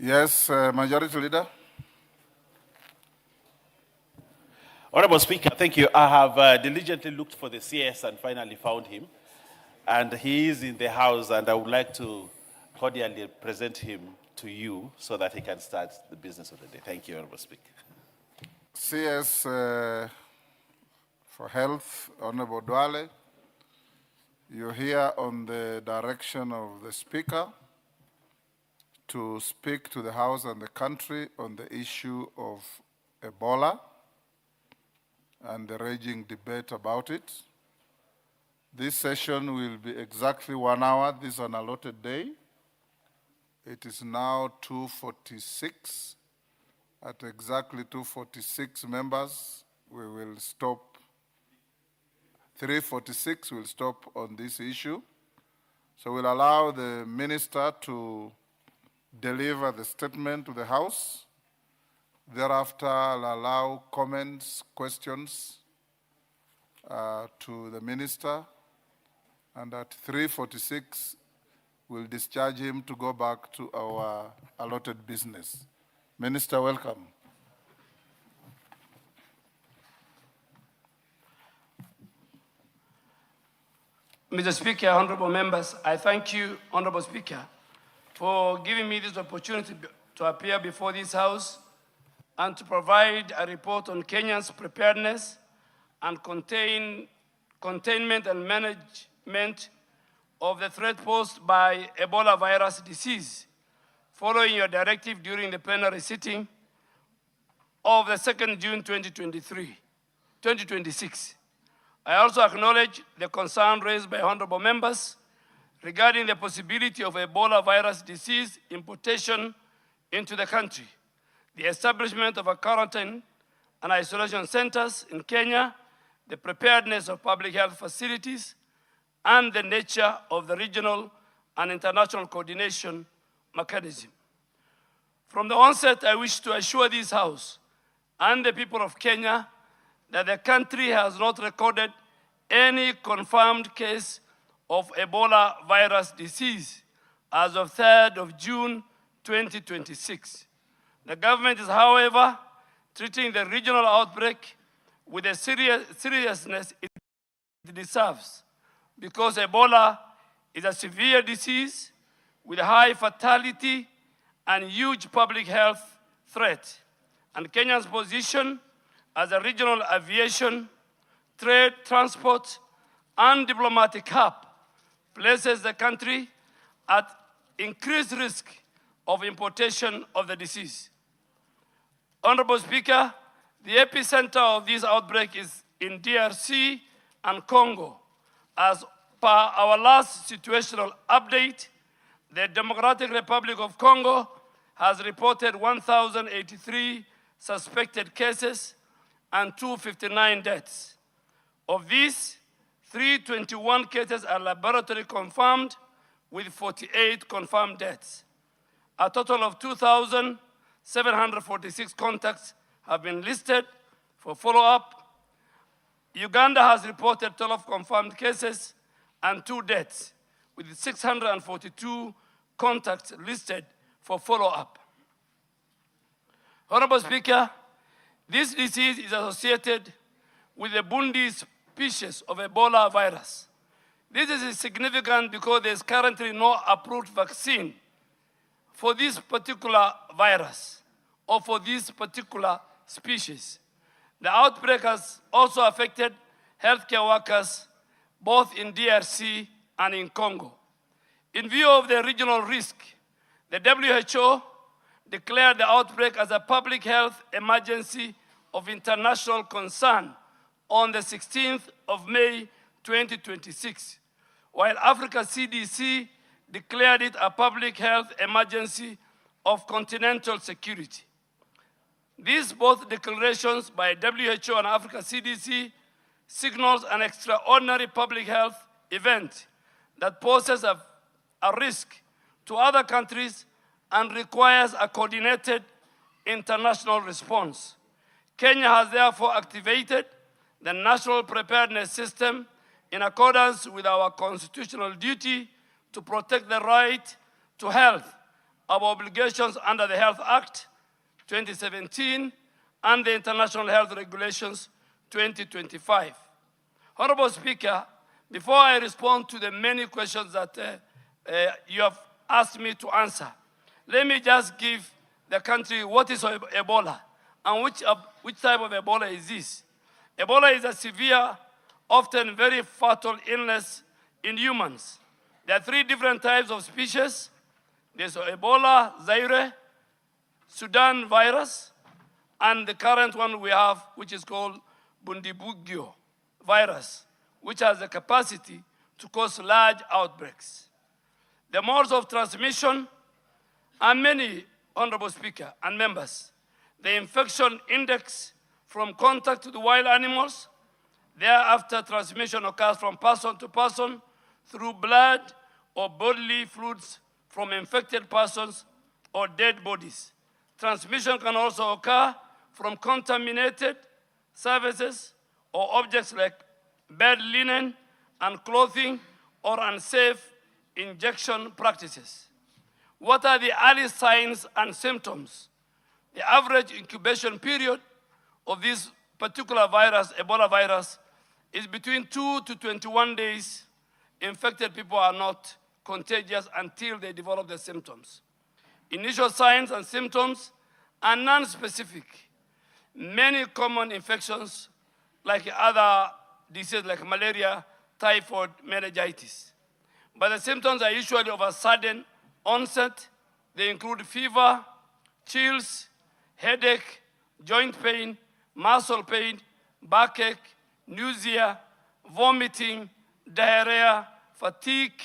Yes, Majority Leader. Honorable Speaker, thank you. I have diligently looked for the CS and finally found him. And he is in the House, and I would like to cordially present him to you so that he can start the business of the day. Thank you, Honorable Speaker. CS for Health, Honorable Duale. You're here on the direction of the Speaker to speak to the House and the country on the issue of Ebola and the raging debate about it. This session will be exactly 1 hour. This is an allotted day. It is now 2:46. At exactly 2:46 members, we will stop. 3:46, we'll stop on this issue. So we'll allow the minister to deliver the statement to the House. Thereafter, I'll allow comments, questions to the minister. And at 3:46, we'll discharge him to go back to our allotted business. Minister, welcome. Mr. Speaker, honorable members, I thank you, Honorable Speaker, for giving me this opportunity to appear before this House and to provide a report on Kenya's preparedness and containment and management of the threat posed by Ebola virus disease, following your directive during the plenary sitting of the 2nd June 2026. I also acknowledge the concern raised by honorable members regarding the possibility of Ebola virus disease importation into the country, the establishment of a quarantine and isolation centers in Kenya, the preparedness of public health facilities, and the nature of the regional and international coordination mechanism. From the onset, I wish to assure this House and the people of Kenya that the country has not recorded any confirmed case of Ebola virus disease as of 3rd of June 2026. The government is, however, treating the regional outbreak with the seriousness it deserves, because Ebola is a severe disease with high fatality and huge public health threat. And Kenya's position as a regional aviation, trade, transport, and diplomatic hub places the country at increased risk of importation of the disease. Honorable Speaker, the epicenter of this outbreak is in DRC and Congo. As per our last situational update, the Democratic Republic of Congo has reported 1,083 suspected cases and 259 deaths. Of these, 321 cases are laboratory confirmed, with 48 confirmed deaths. A total of 2,746 contacts have been listed for follow-up. Uganda has reported 12 confirmed cases and 2 deaths, with 642 contacts listed for follow-up. Honorable Speaker, this disease is associated with the Bundi species of Ebola virus. This is significant because there is currently no approved vaccine for this particular virus or for this particular species. The outbreak has also affected healthcare workers both in DRC and in Congo. In view of the regional risk, the WHO declared the outbreak as a public health emergency of international concern on the 16th of May 2026, while Africa CDC declared it a public health emergency of continental security. These both declarations by WHO and Africa CDC signals an extraordinary public health event that poses a risk to other countries and requires a coordinated international response. Kenya has therefore activated the National Preparedness System in accordance with our constitutional duty to protect the right to health our obligations under the Health Act 2017 and the International Health Regulations 2025. Honorable Speaker, before I respond to the many questions that you have asked me to answer, let me just give the country what is Ebola and which type of Ebola is this. Ebola is a severe, often very fatal illness in humans. There are 3 different types of species. There's Ebola, Zaire, Sudan virus, and the current one we have, which is called Bundibugyo virus, which has the capacity to cause large outbreaks. The modes of transmission are many, Honorable Speaker and members. The infection index from contact to the wild animals. Thereafter, transmission occurs from person to person through blood or bodily fluids from infected persons or dead bodies. Transmission can also occur from contaminated surfaces or objects like bed linen and clothing or unsafe injection practices. What are the early signs and symptoms? The average incubation period of this particular virus, Ebola virus, is between 2 to 21 days. Infected people are not contagious until they develop the symptoms. Initial signs and symptoms are non-specific. Many common infections, like other diseases like malaria, typhoid, meningitis. But the symptoms are usually of a sudden onset. They include fever, chills, headache, joint pain, muscle pain, backache, nausea, vomiting, diarrhea, fatigue,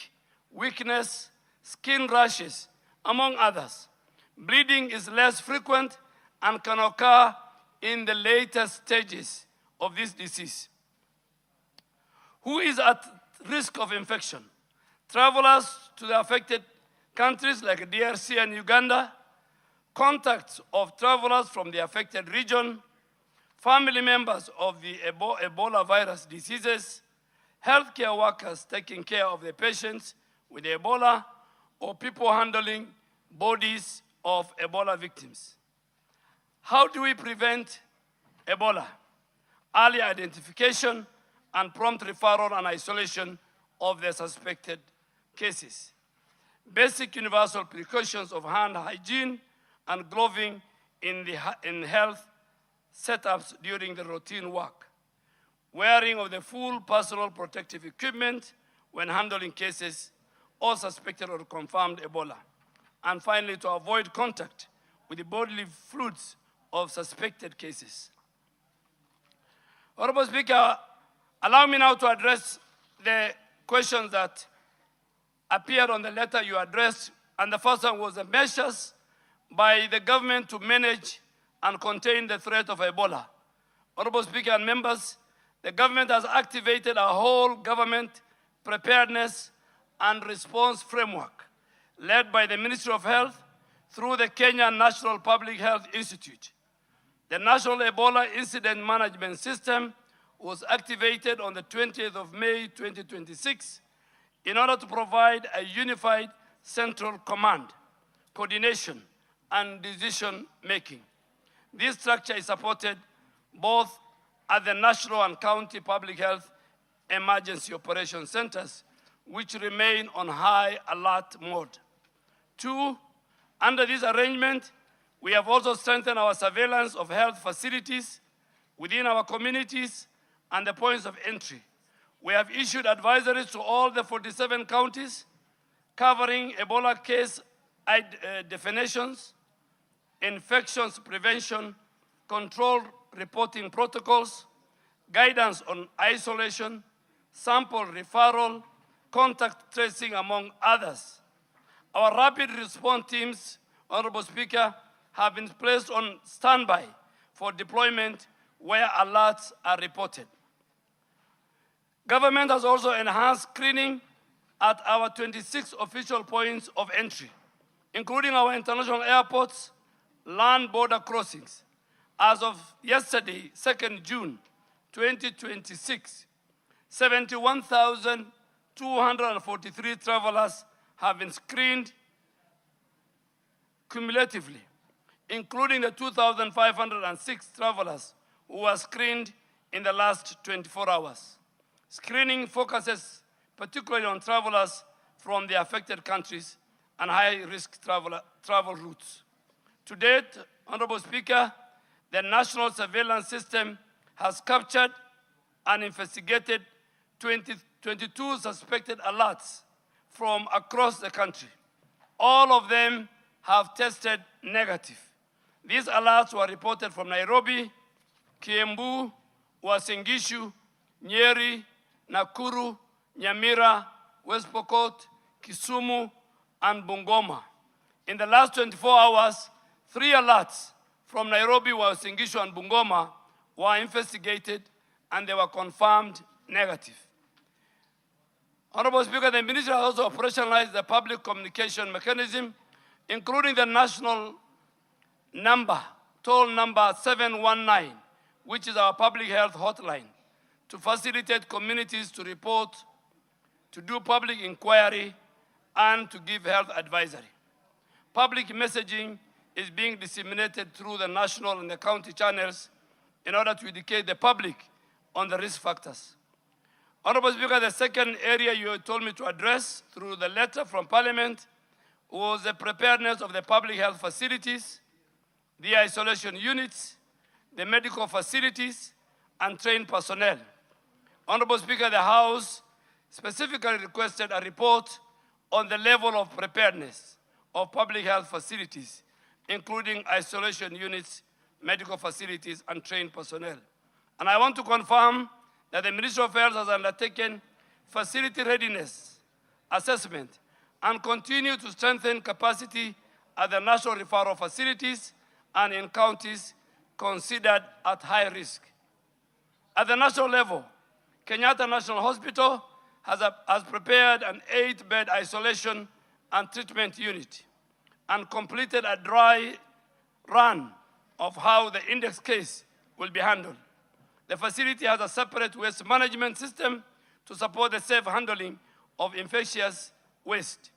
weakness, skin rashes, among others. Bleeding is less frequent and can occur in the later stages of this disease. Who is at risk of infection? Travelers to the affected countries like DRC and Uganda, contacts of travelers from the affected region, family members of the Ebola virus diseases, healthcare workers taking care of the patients with Ebola, or people handling bodies of Ebola victims. How do we prevent Ebola? Early identification and prompt referral and isolation of the suspected cases. Basic universal precautions of hand hygiene and gloving in health setups during the routine work. Wearing of the full personal protective equipment when handling cases or suspected or confirmed Ebola. And finally, to avoid contact with the bodily fluids of suspected cases. Honorable Speaker, allow me now to address the questions that appeared on the letter you addressed, and the first one was the measures by the government to manage and contain the threat of Ebola. Honorable Speaker and members, the government has activated a whole government preparedness and response framework led by the Ministry of Health through the Kenya National Public Health Institute. The National Ebola Incident Management System was activated on the 20th of May 2026 in order to provide a unified central command, coordination, and decision-making. This structure is supported both at the national and county public health emergency operation centers, which remain on high alert mode. 2, under this arrangement, we have also strengthened our surveillance of health facilities within our communities and the points of entry. We have issued advisories to all the 47 counties covering Ebola case definitions, infections prevention, control reporting protocols, guidance on isolation, sample referral, contact tracing, among others. Our rapid response teams, Honorable Speaker, have been placed on standby for deployment where alerts are reported. Government has also enhanced screening at our 26 official points of entry, including our international airports, land border crossings. As of yesterday, 2nd June 2026, 71,243 travelers have been screened cumulatively, including the 2,506 travelers who were screened in the last 24 hours. Screening focuses particularly on travelers from the affected countries and high-risk travel routes. To date, Honorable Speaker, the national surveillance system has captured and investigated 22 suspected alerts from across the country. All of them have tested negative. These alerts were reported from Nairobi, Kiambu, Uasin Gishu, Nyeri, Nakuru, Nyamira, West Pokot, Kisumu, and Bungoma. In the last 24 hours, 3 alerts from Nairobi, Uasin Gishu, and Bungoma were investigated and they were confirmed negative. Honorable Speaker, the Ministry has also operationalized the public communication mechanism, including the national number, toll number 719, which is our public health hotline, to facilitate communities to report, to do public inquiry, and to give health advisory. Public messaging is being disseminated through the national and the county channels in order to educate the public on the risk factors. Honorable Speaker, the second area you told me to address through the letter from Parliament was the preparedness of the public health facilities, the isolation units, the medical facilities, and trained personnel. Honorable Speaker, the House specifically requested a report on the level of preparedness of public health facilities, including isolation units, medical facilities, and trained personnel. And I want to confirm that the Ministry of Health has undertaken facility readiness assessment and continue to strengthen capacity at the national referral facilities and in counties considered at high risk. At the national level, Kenyatta National Hospital has prepared an 8-bed isolation and treatment unit and completed a dry run of how the index case will be handled. The facility has a separate waste management system to support the safe handling of infectious waste.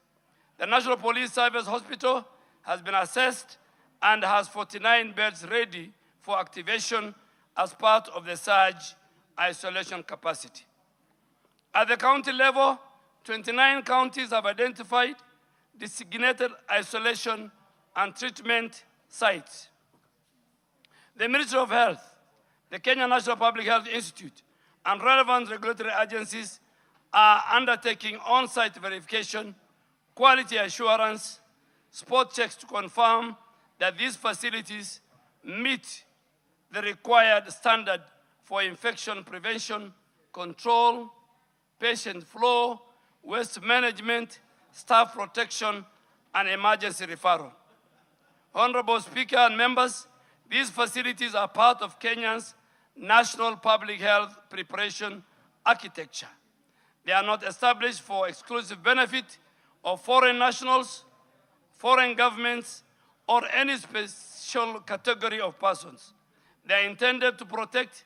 The National Police Service Hospital has been assessed and has 49 beds ready for activation as part of the surge isolation capacity. At the county level, 29 counties have identified designated isolation and treatment sites. The Ministry of Health, the Kenya National Public Health Institute, and relevant regulatory agencies are undertaking on-site verification, quality assurance, spot checks to confirm that these facilities meet the required standard for infection prevention, control, patient flow, waste management, staff protection, and emergency referral. Honorable Speaker and members, these facilities are part of Kenya's national public health preparation architecture. They are not established for exclusive benefit of foreign nationals, foreign governments, or any special category of persons. They are intended to protect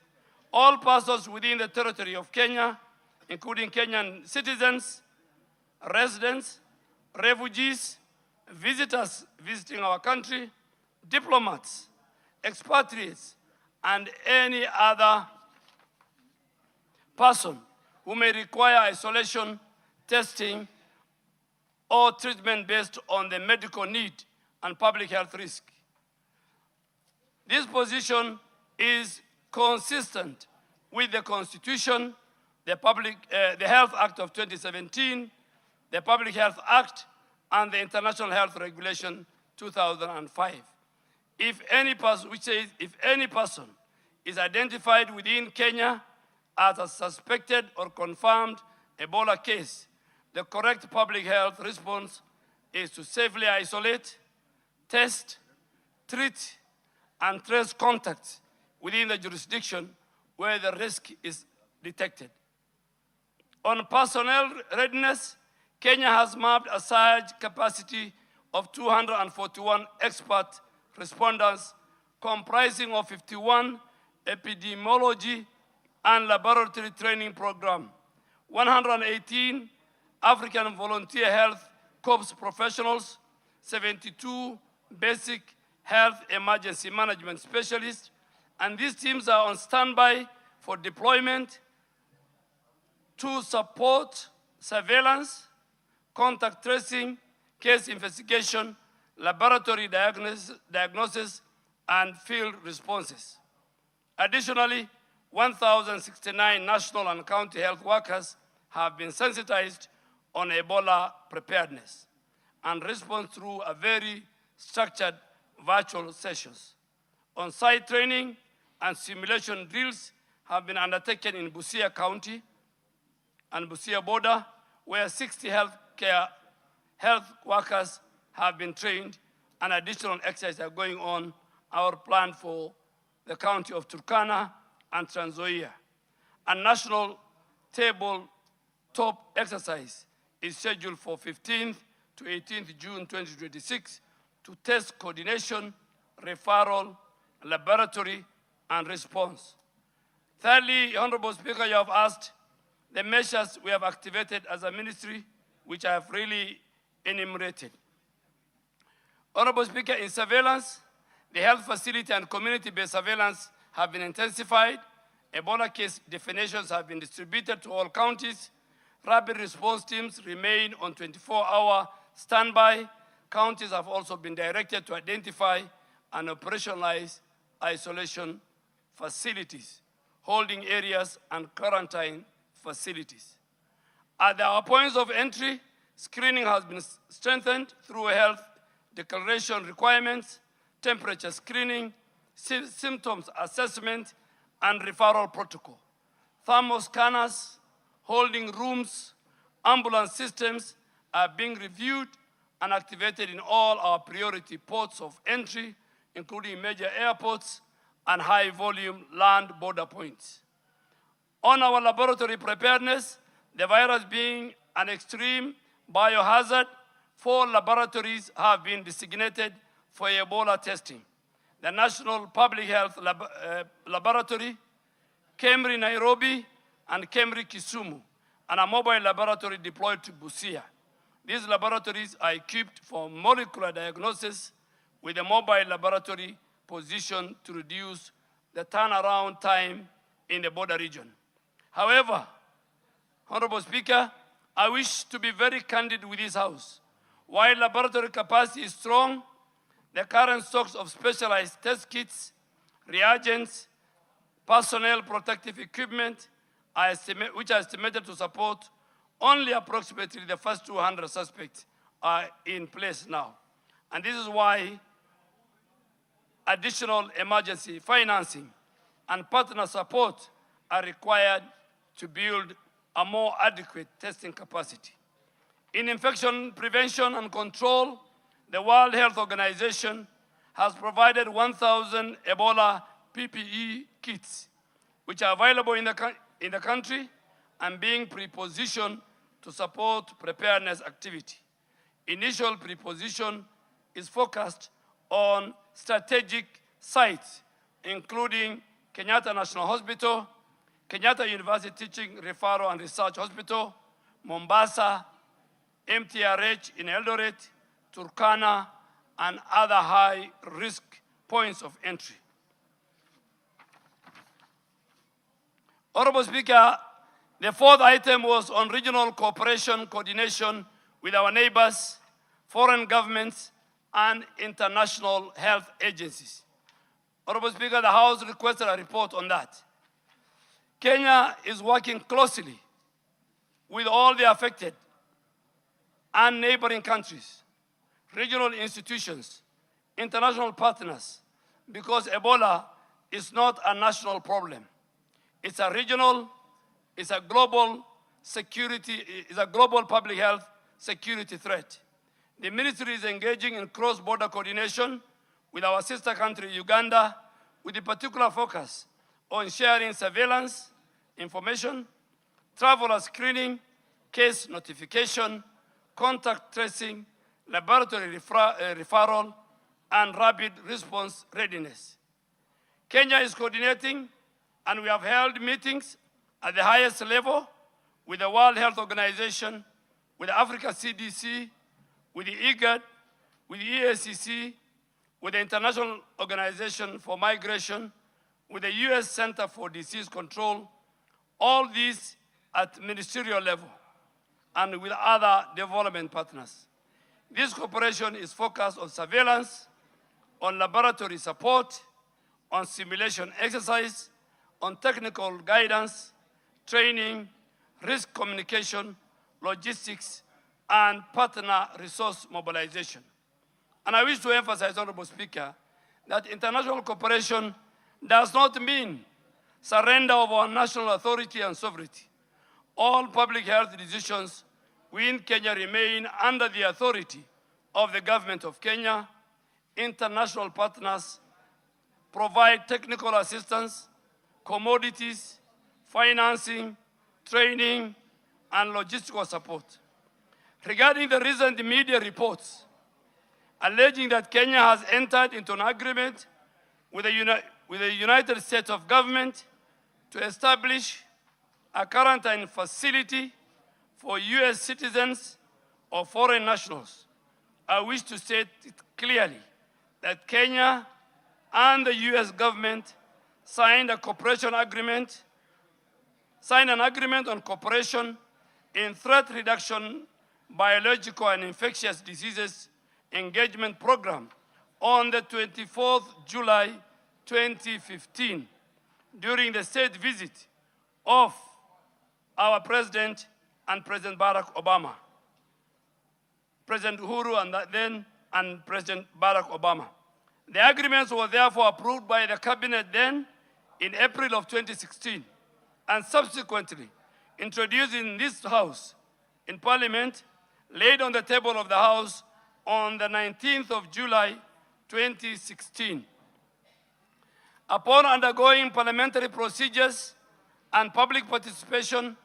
all persons within the territory of Kenya, including Kenyan citizens, residents, refugees, visitors visiting our country, diplomats, expatriates, and any other person who may require isolation, testing, or treatment based on the medical need and public health risk. This position is consistent with the Constitution, the Health Act of 2017, the Public Health Act, and the International Health Regulation 2005. If any person is identified within Kenya as a suspected or confirmed Ebola case, the correct public health response is to safely isolate, test, treat, and trace contacts within the jurisdiction where the risk is detected. On personnel readiness, Kenya has mapped a surge capacity of 241 expert responders comprising of 51 epidemiology and laboratory training program, 118 African volunteer health corps professionals, 72 basic health emergency management specialists, and these teams are on standby for deployment to support surveillance, contact tracing, case investigation, laboratory diagnosis, and field responses. Additionally, 1,069 national and county health workers have been sensitized on Ebola preparedness and response through a very structured virtual sessions. On-site training and simulation drills have been undertaken in Busia County and Busia border, where 60 health workers have been trained, and additional exercises are going on our plan for the county of Turkana and Trans Nzoia. A national tabletop exercise is scheduled for 15th to 18th June 2026 to test coordination, referral, laboratory, and response. Thirdly, Honorable Speaker, you have asked the measures we have activated as a ministry, which I have really enumerated. Honorable Speaker, in surveillance, the health facility and community-based surveillance have been intensified. Ebola case definitions have been distributed to all counties. Rapid response teams remain on 24-hour standby. Counties have also been directed to identify and operationalize isolation facilities, holding areas, and quarantine facilities. At our points of entry, screening has been strengthened through health declaration requirements, temperature screening, symptoms assessment, and referral protocol. Thermal scanners, holding rooms, ambulance systems are being reviewed and activated in all our priority ports of entry, including major airports and high-volume land border points. On our laboratory preparedness, the virus being an extreme biohazard, 4 laboratories have been designated for Ebola testing. The National Public Health Laboratory, Kemri Nairobi, and Kemri Kisumu, and a mobile laboratory deployed to Busia. These laboratories are equipped for molecular diagnosis with a mobile laboratory positioned to reduce the turnaround time in the border region. However, Honorable Speaker, I wish to be very candid with this House. While laboratory capacity is strong, the current stocks of specialized test kits, reagents, personnel protective equipment, which are estimated to support only approximately the first 200 suspects, are in place now. And this is why additional emergency financing and partner support are required to build a more adequate testing capacity. In infection prevention and control, the World Health Organization has provided 1,000 Ebola PPE kits, which are available in the country and being prepositioned to support preparedness activity. Initial preposition is focused on strategic sites, including Kenyatta National Hospital, Kenyatta University Teaching, Referral and Research Hospital, Mombasa, MTRH in Eldoret, Turkana, and other high-risk points of entry. Honorable Speaker, the fourth item was on regional cooperation, coordination with our neighbors, foreign governments, and international health agencies. Honorable Speaker, the House requested a report on that. Kenya is working closely with all the affected and neighboring countries, regional institutions, international partners, because Ebola is not a national problem. It's a regional, it's a global security, it's a global public health security threat. The ministry is engaging in cross-border coordination with our sister country, Uganda, with a particular focus on sharing surveillance information, traveler screening, case notification, contact tracing, laboratory referral, and rapid response readiness. Kenya is coordinating, and we have held meetings at the highest level with the World Health Organization, with the Africa CDC, with the IGAD, with the EACC, with the International Organization for Migration, with the U.S. Center for Disease Control, all these at ministerial level, and with other development partners. This cooperation is focused on surveillance, on laboratory support, on simulation exercise, on technical guidance, training, risk communication, logistics, and partner resource mobilization. And I wish to emphasize, Honorable Speaker, that international cooperation does not mean surrender of our national authority and sovereignty. All public health decisions within Kenya remain under the authority of the government of Kenya. International partners provide technical assistance, commodities, financing, training, and logistical support. Regarding the recent media reports alleging that Kenya has entered into an agreement with the United States of government to establish a quarantine facility for U.S. citizens or foreign nationals, I wish to state it clearly that Kenya and the U.S. government signed an agreement on cooperation in threat reduction, biological and infectious diseases engagement program on the 24th July 2015 during the state visit of our President and President Barack Obama. President Uhuru and President Barack Obama. The agreements were therefore approved by the cabinet then in April of 2016 and subsequently introduced in this House in Parliament, laid on the table of the House on the 19th of July 2016. Upon undergoing parliamentary procedures and public participation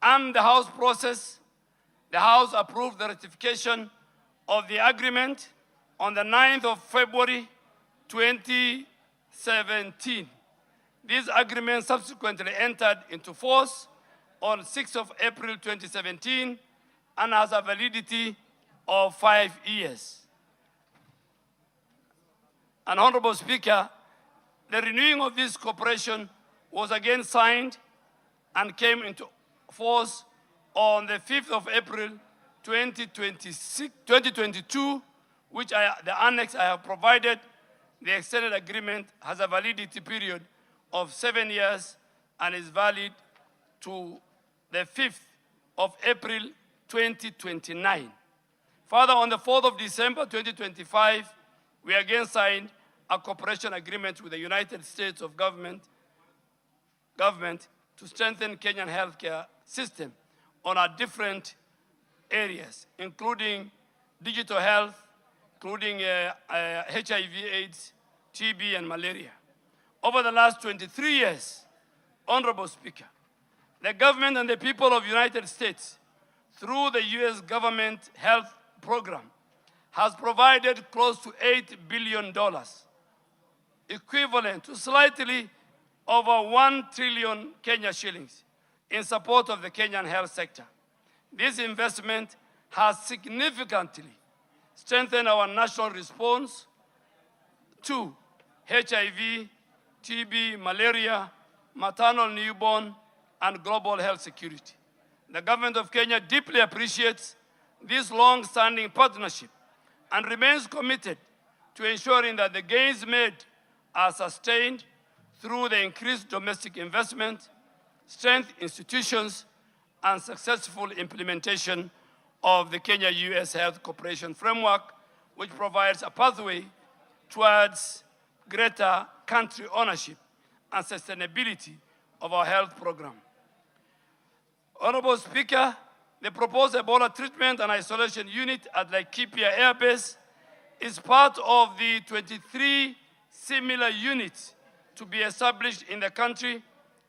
and the House process, the House approved the ratification of the agreement on the 9th of February 2017. This agreement subsequently entered into force on 6th of April 2017 and has a validity of 5 years. And Honorable Speaker, the renewing of this cooperation was again signed and came into force on the 5th of April 2022, which the annex I have provided. The extended agreement has a validity period of 7 years and is valid to the 5th of April 2029. Further, on the 4th of December 2025, we again signed a cooperation agreement with the United States of government to strengthen Kenyan healthcare system on our different areas, including digital health, including HIV/AIDS, TB, and malaria. Over the last 23 years, Honorable Speaker, the government and the people of the United States, through the U.S. government health program, has provided close to $8 billion, equivalent to slightly over 1 trillion Kenya shillings in support of the Kenyan health sector. This investment has significantly strengthened our national response to HIV, TB, malaria, maternal newborn, and global health security. The government of Kenya deeply appreciates this long-standing partnership and remains committed to ensuring that the gains made are sustained through the increased domestic investment, strengthened institutions, and successful implementation of the Kenya-US Health Cooperation Framework, which provides a pathway towards greater country ownership and sustainability of our health program. Honorable Speaker, the proposed Ebola treatment and isolation unit at Laikipia Air Base is part of the 23 similar units to be established in the country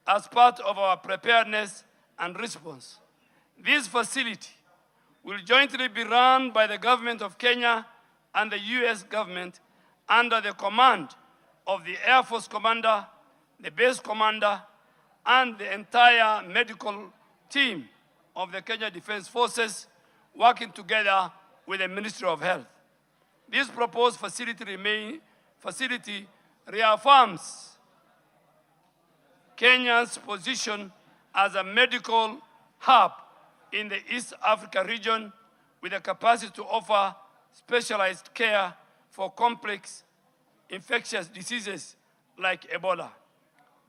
as part of our preparedness and response. This facility will jointly be run by the government of Kenya and the U.S. government under the command of the Air Force Commander, the base commander, and the entire medical team of the Kenya Defense Forces, working together with the Ministry of Health. This proposed facility reaffirms Kenya's position as a medical hub in the East Africa region with the capacity to offer specialized care for complex infectious diseases like Ebola.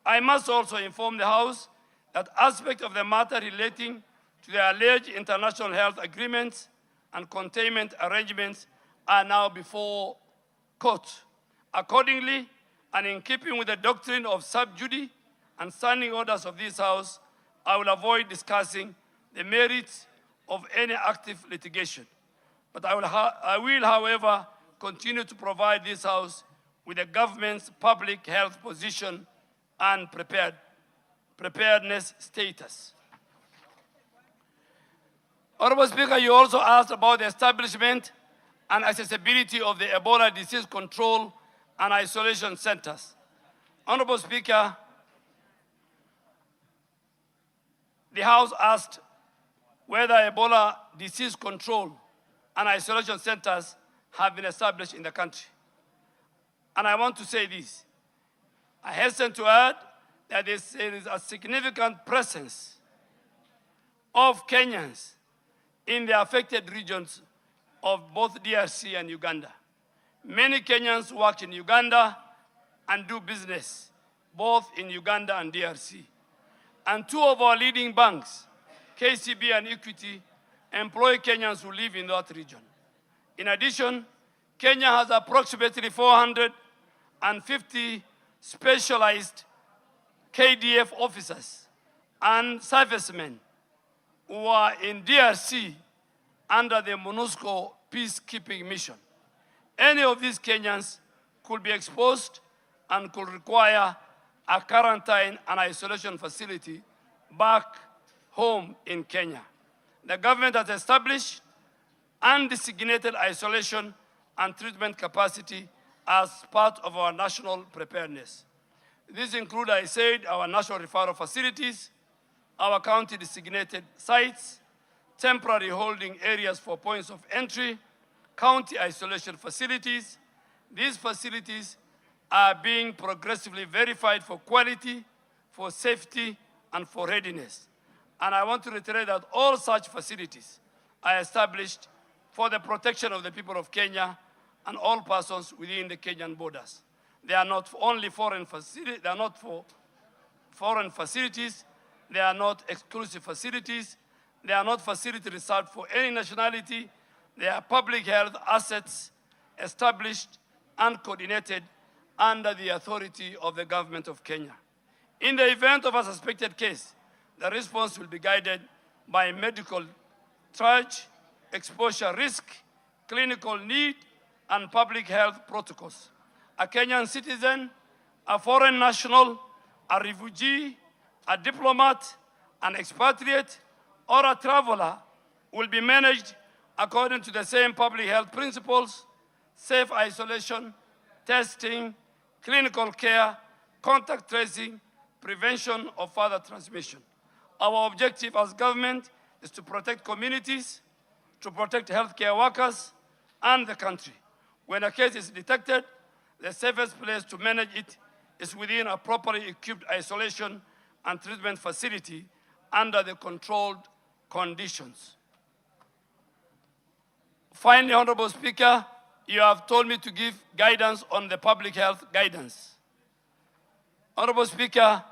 I must also inform the House that aspects of the matter relating to the alleged international health agreements and containment arrangements are now before court. Accordingly, and in keeping with the doctrine of sub judice and standing orders of this House, I will avoid discussing the merits of any active litigation. But I will, however, continue to provide this House with the government's public health position and preparedness status. Honorable Speaker, you also asked about the establishment and accessibility of the Ebola disease control and isolation centers. Honorable Speaker, the House asked whether Ebola disease control and isolation centers have been established in the country. And I want to say this. I hasten to add that there is a significant presence of Kenyans in the affected regions of both DRC and Uganda. Many Kenyans work in Uganda and do business, both in Uganda and DRC. And two of our leading banks, KCB and Equity, employ Kenyans who live in that region. In addition, Kenya has approximately 450 specialized KDF officers and servicemen who are in DRC under the MONUSCO peacekeeping mission. Any of these Kenyans could be exposed and could require a quarantine and isolation facility back home in Kenya. The government has established undesignated isolation and treatment capacity as part of our national preparedness. These include, I said, our national referral facilities, our county designated sites, temporary holding areas for points of entry, county isolation facilities. These facilities are being progressively verified for quality, for safety, and for readiness. And I want to reiterate that all such facilities are established for the protection of the people of Kenya and all persons within the Kenyan borders. They are not only foreign facilities, they are not for foreign facilities, they are not exclusive facilities, they are not facilities reserved for any nationality, they are public health assets established and coordinated under the authority of the government of Kenya. In the event of a suspected case, the response will be guided by medical triage, exposure risk, clinical need, and public health protocols. A Kenyan citizen, a foreign national, a refugee, a diplomat, an expatriate, or a traveler will be managed according to the same public health principles: safe isolation, testing, clinical care, contact tracing, prevention of further transmission. Our objective as government is to protect communities, to protect healthcare workers and the country. When a case is detected, the safest place to manage it is within a properly equipped isolation and treatment facility under the controlled conditions. Finally, Honorable Speaker, you have told me to give guidance on the public health guidance. Honorable Speaker,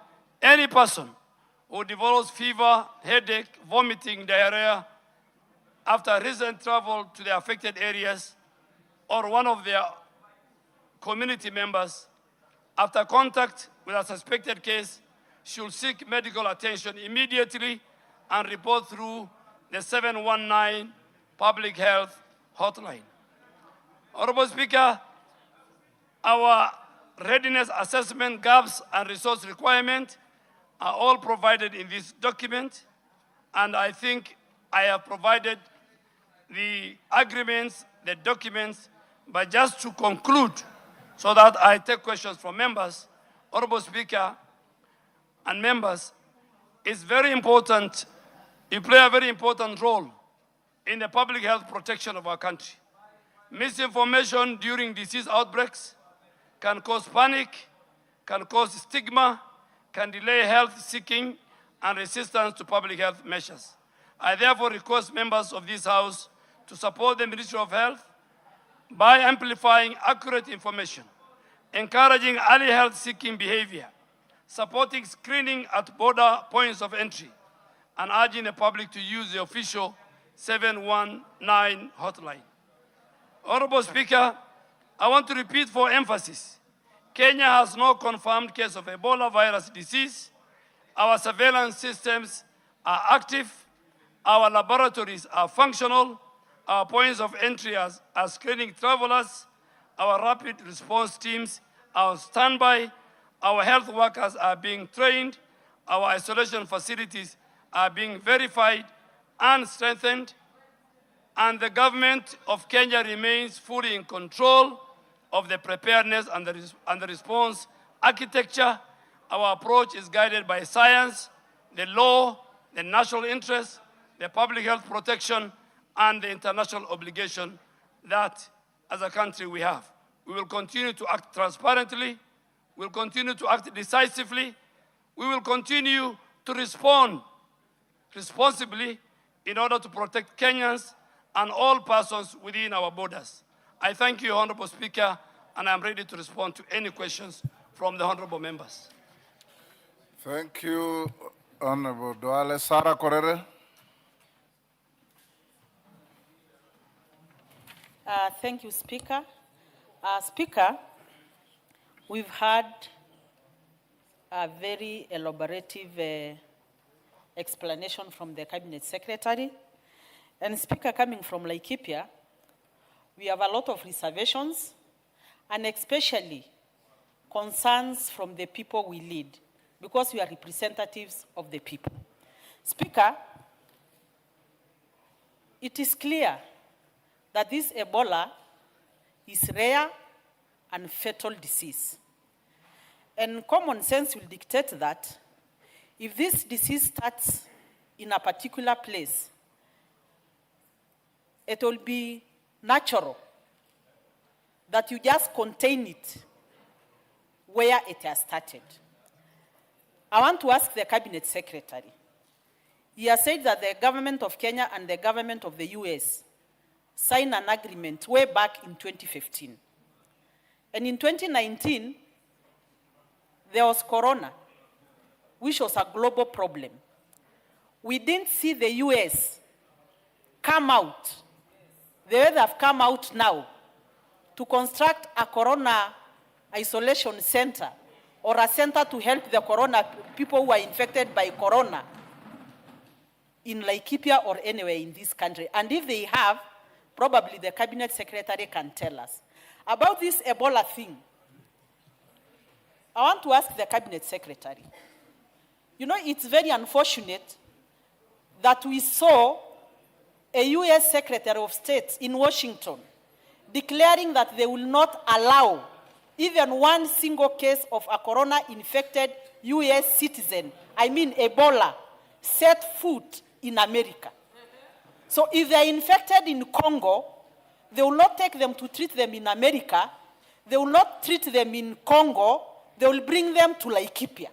any person who develops fever, headache, vomiting, diarrhea after recent travel to the affected areas or one of their community members after contact with a suspected case should seek medical attention immediately and report through the 719 public health hotline. Honorable Speaker, our readiness assessment gaps and resource requirements are all provided in this document, and I think I have provided the agreements, the documents, but just to conclude so that I take questions from members, Honorable Speaker and members, it's very important, you play a very important role in the public health protection of our country. Misinformation during disease outbreaks can cause panic, can cause stigma, can delay health seeking and resistance to public health measures. I therefore request members of this House to support the Ministry of Health by amplifying accurate information, encouraging early health seeking behavior, supporting screening at border points of entry, and urging the public to use the official 719 hotline. Honorable Speaker, I want to repeat for emphasis, Kenya has no confirmed case of Ebola virus disease. Our surveillance systems are active. Our laboratories are functional. Our points of entry are screening travelers. Our rapid response teams are on standby. Our health workers are being trained. Our isolation facilities are being verified and strengthened. And the government of Kenya remains fully in control of the preparedness and the response architecture. Our approach is guided by science, the law, the national interest, the public health protection, and the international obligation that, as a country, we have. We will continue to act transparently. We will continue to act decisively. We will continue to respond responsibly in order to protect Kenyans and all persons within our borders. I thank you, Honorable Speaker, and I'm ready to respond to any questions from the honorable members. Thank you, Honorable Duale. Sarah Korere. Thank you, Speaker. Speaker, we've had a very elaborative explanation from the Cabinet Secretary. And Speaker, coming from Laikipia, we have a lot of reservations and especially concerns from the people we lead because we are representatives of the people. Speaker, it is clear that this Ebola is rare and fatal disease. And common sense will dictate that if this disease starts in a particular place, it will be natural that you just contain it where it has started. I want to ask the Cabinet Secretary. He has said that the government of Kenya and the government of the US signed an agreement way back in 2015. And in 2019, there was Corona, which was a global problem. We didn't see the US come out the way they have come out now to construct a Corona isolation center or a center to help the Corona people who are infected by Corona in Laikipia or anywhere in this country. And if they have, probably the Cabinet Secretary can tell us. About this Ebola thing, I want to ask the Cabinet Secretary. You know, it's very unfortunate that we saw a US Secretary of State in Washington declaring that they will not allow even one single case of a corona-infected US citizen, I mean Ebola, set foot in America. So if they are infected in Congo, they will not take them to treat them in America. They will not treat them in Congo. They will bring them to Laikipia.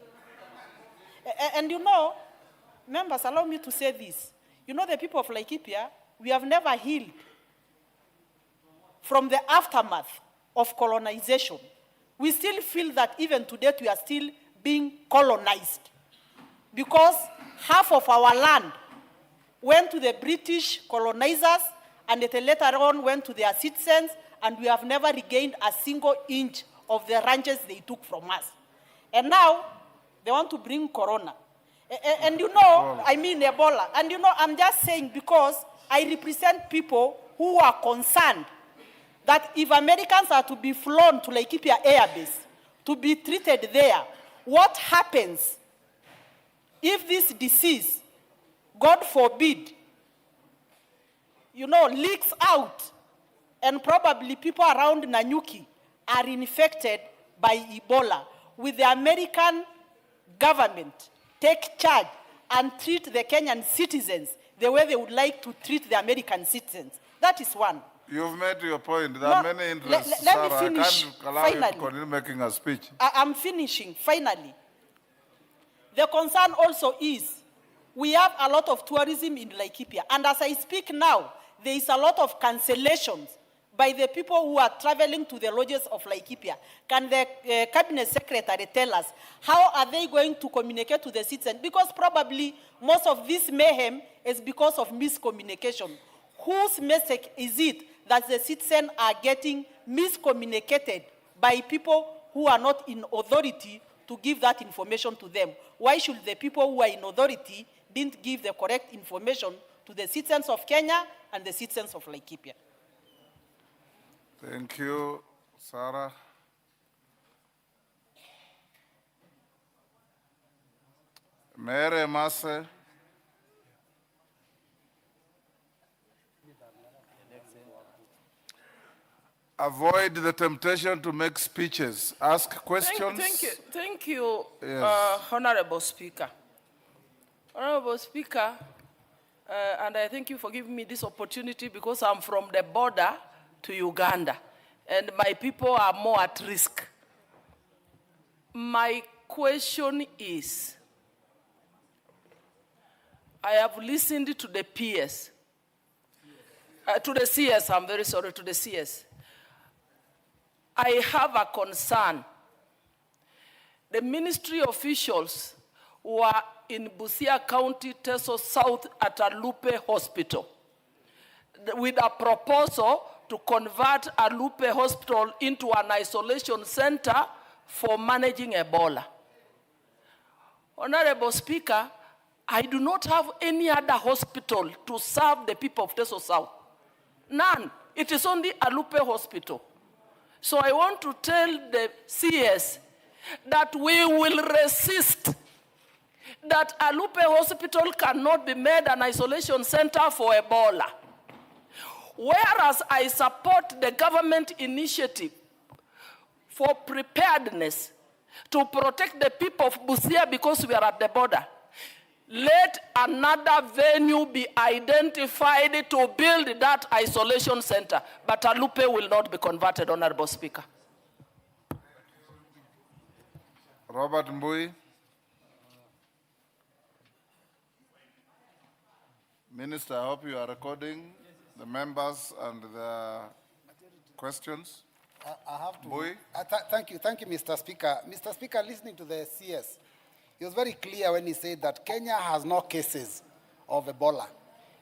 And you know, members, allow me to say this. You know, the people of Laikipia, we have never healed from the aftermath of colonization. We still feel that even today we are still being colonized because half of our land went to the British colonizers and it later on went to their citizens, and we have never regained a single inch of the ranches they took from us. And now they want to bring Corona. And you know, I mean Ebola. And you know, I'm just saying because I represent people who are concerned that if Americans are to be flown to Laikipia Air Base to be treated there, what happens if this disease, God forbid, you know, leaks out and probably people around Nanyuki are infected by Ebola? Will the American government take charge and treat the Kenyan citizens the way they would like to treat the American citizens? That is one. You've made your point. There are No, many interests, let Sarah. me I finish. can't allow you to Finally. continue making a speech. I'm finishing, finally. The concern also is, we have a lot of tourism in Laikipia, and as I speak now, there is a lot of cancellations by the people who are traveling to the lodges of Laikipia. Can the cabinet secretary tell us, how are they going to communicate to the citizens? Because probably most of this mayhem is because of miscommunication. Whose message is it that the citizens are getting miscommunicated by people who are not in authority to give that information to them? Why should the people who are in authority didn't give the correct information to the citizens of Kenya and the citizens of Laikipia? Thank you, Sarah. Mere Mase. Avoid the temptation to make speeches. Ask questions. Thank you, Yes. Honorable Speaker. Honorable Speaker, and I thank you for giving me this opportunity because I'm from the border to Uganda, and my people are more at risk. My question is, I have listened to the PS, to the CS, I'm very sorry, to the CS. I have a concern. The ministry officials were in Busia County, Teso South at Alupe Hospital with a proposal to convert Alupe Hospital into an isolation center for managing Ebola. Honorable Speaker, I do not have any other hospital to serve the people of Teso South. None. It is only Alupe Hospital. So I want to tell the CS that we will resist, that Alupe Hospital cannot be made an isolation center for Ebola. Whereas I support the government initiative for preparedness to protect the people of Busia because we are at the border, let another venue be identified to build that isolation center. But Alupe will not be converted, Honorable Speaker. Robert Mbui. Minister, I hope you are recording the members and the questions. I have to. Mbui. Thank you, Mr. Speaker. Mr. Speaker, listening to the CS, he was very clear when he said that Kenya has no cases of Ebola.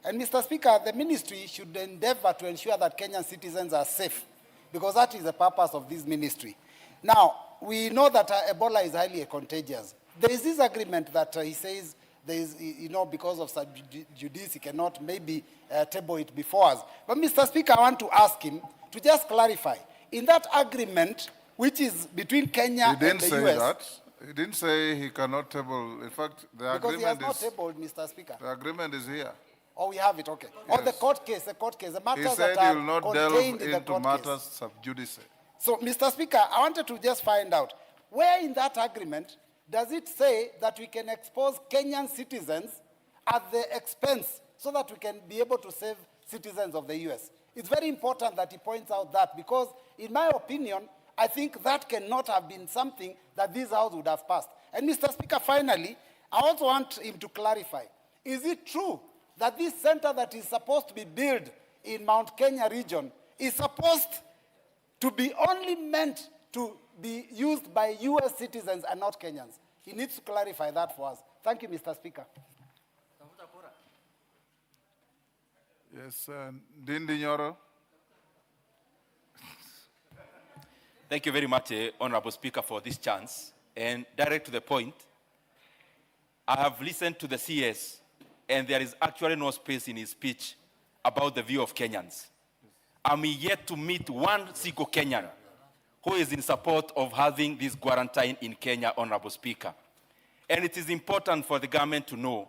And Mr. Speaker, the ministry should endeavor to ensure that Kenyan citizens are safe, because that is the purpose of this ministry. Now, we know that Ebola is highly contagious. There is this agreement that he says there is, because of sub judice, he cannot maybe table it before us. But Mr. Speaker, I want to ask him to just clarify. In that agreement, which is between Kenya and the US... He didn't say that. He didn't say he cannot table. In fact, the Because he has agreement not is... tabled, Mr. Speaker. The agreement is here. Oh, we have it, okay. Yes. Oh, the court case, the matters He said that he are will not delve contained in the into court matters case. sub judice. So, Mr. Speaker, I wanted to just find out, where in that agreement does it say that we can expose Kenyan citizens at the expense so that we can be able to save citizens of the US? It's very important that he points out that, because in my opinion, I think that cannot have been something that this House would have passed. And Mr. Speaker, finally, I also want him to clarify, is it true that this center that is supposed to be built in Mount Kenya region is supposed to be only meant to be used by US citizens and not Kenyans? He needs to clarify that for us. Thank you, Mr. Speaker. Yes, Ndindi Nyoro. Thank you very much, Honorable Speaker, for this chance. And direct to the point, I have listened to the CS, and there is actually no space in his speech about the view of Kenyans. I'm yet to meet one single Kenyan who is in support of having this quarantine in Kenya, Honorable Speaker. And it is important for the government to know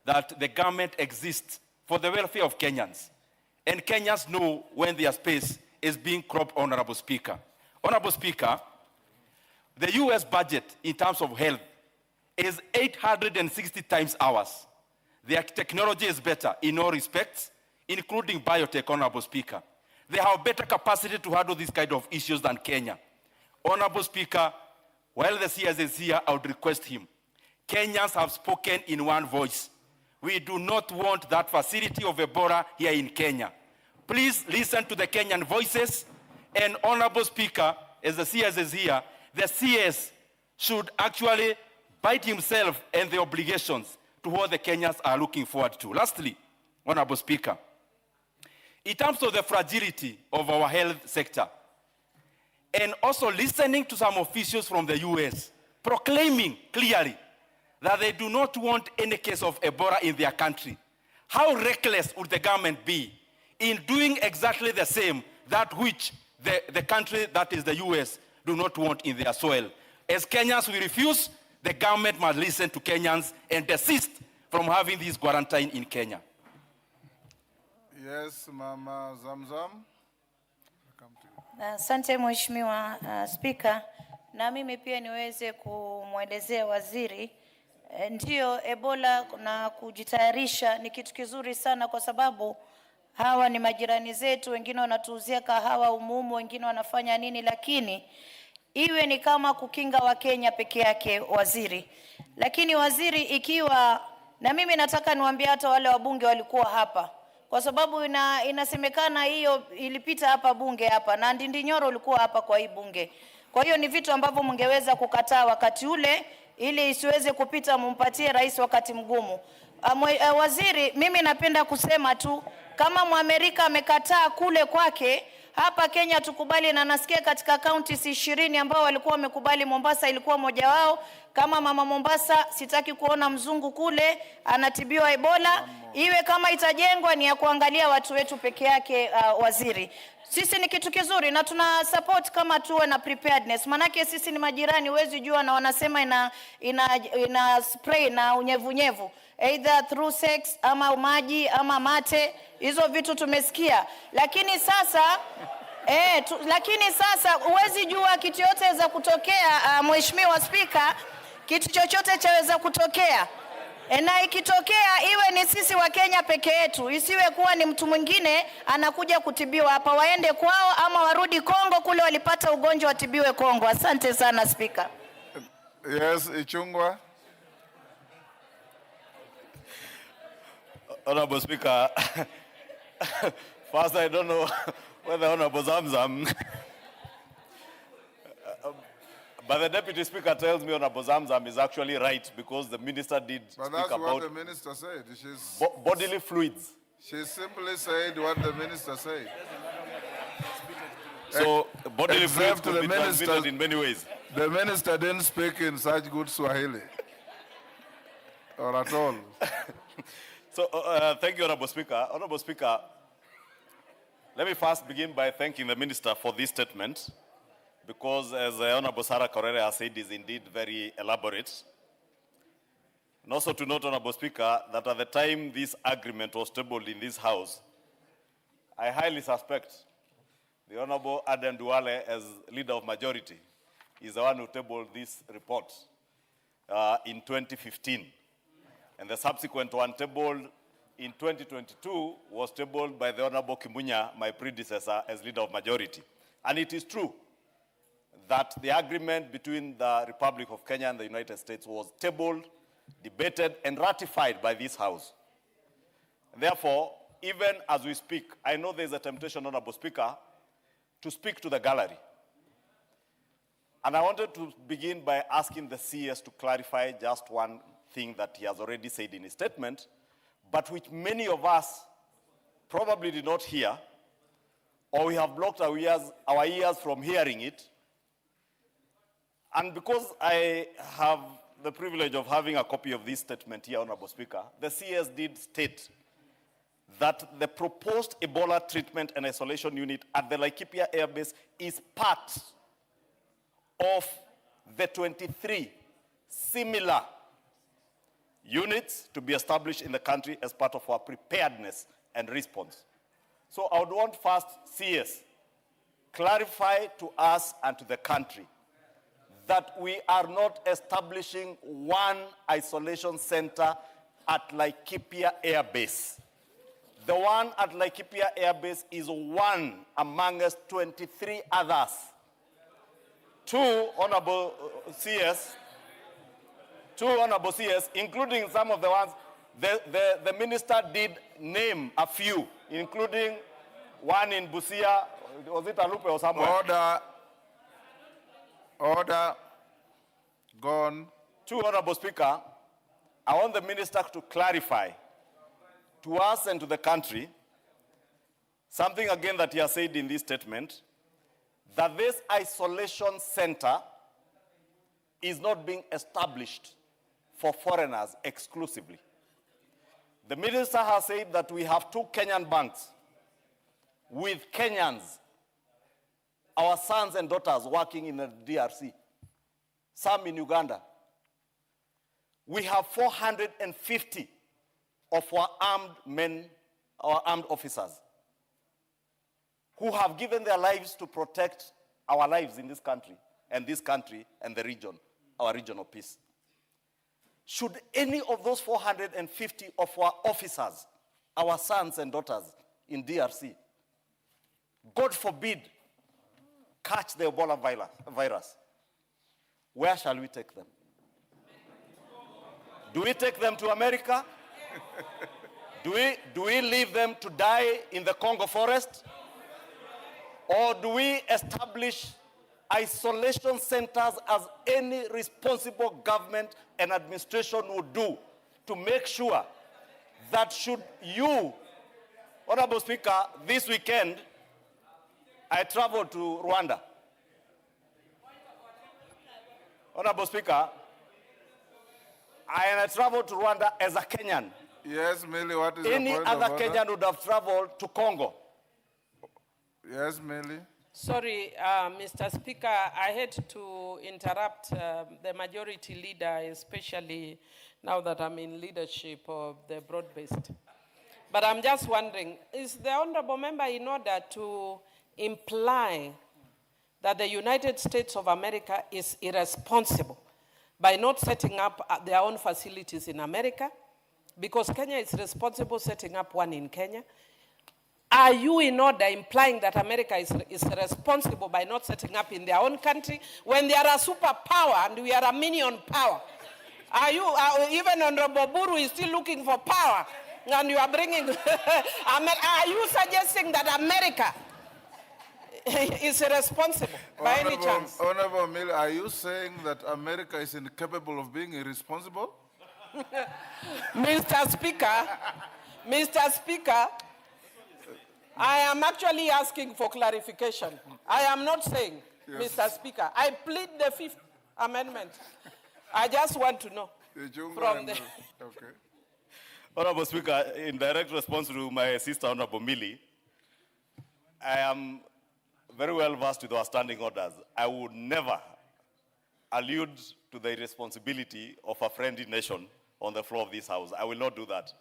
that the government exists for the welfare of Kenyans. And Kenyans know when their space is being cropped, Honorable Speaker. Honorable Speaker, the US budget in terms of health is 860 times ours. Their technology is better in all respects, including biotech, Honorable Speaker. They have better capacity to handle these kind of issues than Kenya. Honorable Speaker, while the CS is here, I would request him. Kenyans have spoken in one voice. We do not want that facility of Ebola here in Kenya. Please listen to the Kenyan voices. And Honorable Speaker, as the CS is here, the CS should actually bite himself and the obligations to what the Kenyans are looking forward to. Lastly, Honorable Speaker, in terms of the fragility of our health sector, and also listening to some officials from the US proclaiming clearly that they do not want any case of Ebola in their country, how reckless would the government be in doing exactly the same that which the country that is the US do not want in their soil? As Kenyans, we refuse. The government must listen to Kenyans and desist from having this quarantine in Kenya. Yes, Mama Zamzam. Come to you. Asante Mheshimiwa Spika, na mimi pia niweze kumwelezea waziri ndio Ebola na kujitayarisha ni kitu kizuri sana, kwa sababu hawa ni majirani zetu, wengine wanatuuzia kahawa umumu, wengine wanafanya nini, lakini iwe ni kama kukinga wa Kenya peke yake waziri. Lakini waziri, ikiwa na mimi nataka niwaambie hata wale wabunge walikuwa hapa, kwa sababu inasemekana hiyo ilipita hapa bunge hapa na Ndindi Nyoro ulikuwa hapa kwa hii bunge. Kwa hiyo ni vitu ambavyo mngeweza kukataa wakati ule ili isiweze kupita, mumpatie rais wakati mgumu. Waziri, mimi napenda kusema tu kama Mwamerika amekataa kule kwake, hapa Kenya tukubali, na nasikia katika counties 20 ambao walikuwa wamekubali, Mombasa ilikuwa moja wao. Kama mama Mombasa, sitaki kuona mzungu kule anatibiwa Ebola. Iwe kama itajengwa ni ya kuangalia watu wetu peke yake. Waziri, sisi ni kitu kizuri na tuna support kama tuwe na preparedness, manake sisi ni majirani, huwezi jua, na wanasema ina spray na unyevunyevu either through sex ama maji ama mate, hizo vitu tumesikia. Lakini sasa huwezi jua kitu yote za kutokea. Mheshimiwa Spika, kitu chochote chaweza kutokea. Na ikitokea iwe ni sisi wa Kenya peke yetu, isiwe kuwa ni mtu mwingine anakuja kutibiwa hapa, waende kwao ama warudi Kongo kule walipata ugonjwa watibiwe Kongo. Asante sana Spika. Yes, Ichungwa. Honorable Speaker, first I don't know whether Honorable Zamzam, but the Deputy Speaker tells me Honorable Zamzam is actually right, because the Minister did But speak that's about what the Minister said. bodily fluids. She simply said what the Minister said. So bodily fluids Except could the be Minister- transmitted in many ways. The Minister didn't speak in such good Swahili. Or at all. So thank you, Honorable Speaker. Honorable Speaker, let me first begin by thanking the Minister for this statement, because as Honorable Sarah Korere has said, is indeed very elaborate. And also to note, Honorable Speaker, that at the time this agreement was tabled in this House, I highly suspect the Honorable ADEN Duale, as leader of majority, is the one who tabled this report in 2015. And the subsequent one tabled in 2022 was tabled by the Honorable Kimunya, my predecessor, as leader of majority. And it is true that the agreement between the Republic of Kenya and the United States was tabled, debated, and ratified by this House. Therefore, even as we speak, I know there's a temptation, Honorable Speaker, to speak to the gallery. And I wanted to begin by asking the CS to clarify just one thing that he has already said in his statement, but which many of us probably did not hear, or we have blocked our ears from hearing it. And because I have the privilege of having a copy of this statement here, Honorable Speaker, the CS did state that the proposed Ebola treatment and isolation unit at the Laikipia Air Base is part of the 23 similar units to be established in the country as part of our preparedness and response. So I would want first, CS, clarify to us and to the country that we are not establishing one isolation center at Laikipia Air Base. The one at Laikipia Air Base is one amongst 23 others. Two honorable CS, including some of the ones, the minister did name a few, including one in Busia, was it Alupe or somewhere? Order. Gone. Two, Honorable Speaker, I want the minister to clarify to us and to the country something again that he has said in this statement, that this isolation center is not being established for foreigners exclusively. The minister has said that we have 2 Kenyan banks with Kenyans, our sons and daughters working in the DRC, some in Uganda. We have 450 of our armed men, our armed officers, who have given their lives to protect our lives in this country and the region, our region of peace. Should any of those 450 of our officers, our sons and daughters in DRC, God forbid, catch the Ebola virus, where shall we take them? Do we take them to America? Do we leave them to die in the Congo forest? Or do we establish isolation centers as any responsible government and administration would do to make sure that should you, Honorable Speaker, this weekend, I traveled to Rwanda. Honorable Speaker, I traveled to Rwanda as a Kenyan. Yes, Millie, what is Any the point other of order? Kenyan would have traveled to Congo. Yes, Millie. Sorry, Mr. Speaker, I had to interrupt the majority leader, especially now that I'm in leadership of the broad-based. But I'm just wondering, is the honorable member in order to imply that the United States of America is irresponsible by not setting up their own facilities in America? Because Kenya is responsible setting up one in Kenya. Are you in order implying that America is responsible by not setting up in their own country when they are a superpower and we are a minion power? Are you, even Honorable Buru is still looking for power and you are bringing, are you suggesting that America is irresponsible by any chance? Honorable Millie, are you saying that America is incapable of being irresponsible? Mr. Speaker, I am actually asking for clarification. I am not saying, yes. Mr. Speaker, I plead the 5th Amendment. I just want to know from the... Okay. Honorable Speaker, in direct response to my sister, Honorable Millie, I am very well versed with our standing orders. I would never allude to the irresponsibility of a friendly nation on the floor of this House. I will not do that.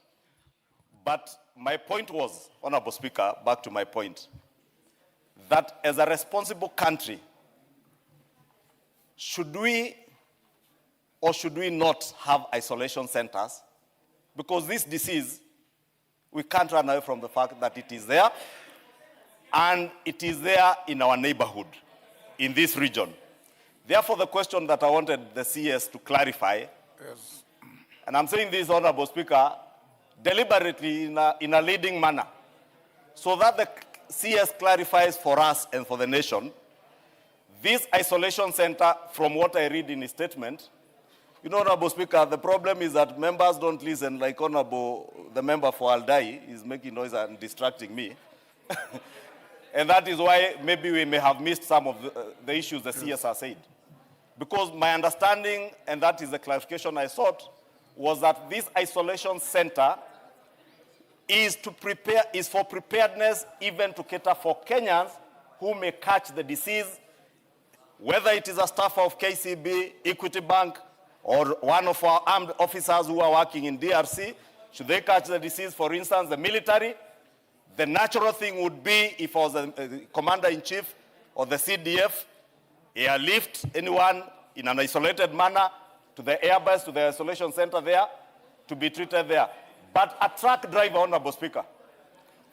But my point was, Honorable Speaker, back to my point, that as a responsible country, should we or should we not have isolation centers? Because this disease, we can't run away from the fact that it is there, and it is there in our neighborhood, in this region. Therefore, the question that I wanted the CS to clarify, yes. And I'm saying this, Honorable Speaker, deliberately in a leading manner, so that the CS clarifies for us and for the nation, this isolation center, from what I read in his statement, you know, Honorable Speaker, the problem is that members don't listen, like the member for Aldai is making noise and distracting me. And that is why maybe we may have missed some of the issues the CS has said. Because my understanding, and that is the clarification I sought, was that this isolation center is for preparedness, even to cater for Kenyans who may catch the disease, whether it is a staff of KCB, Equity Bank, or one of our armed officers who are working in DRC. Should they catch the disease, for instance, the military, the natural thing would be if I was the commander-in-chief or the CDF, airlift anyone in an isolated manner to the airbase, to the isolation center there, to be treated there. But a truck driver, Honorable Speaker,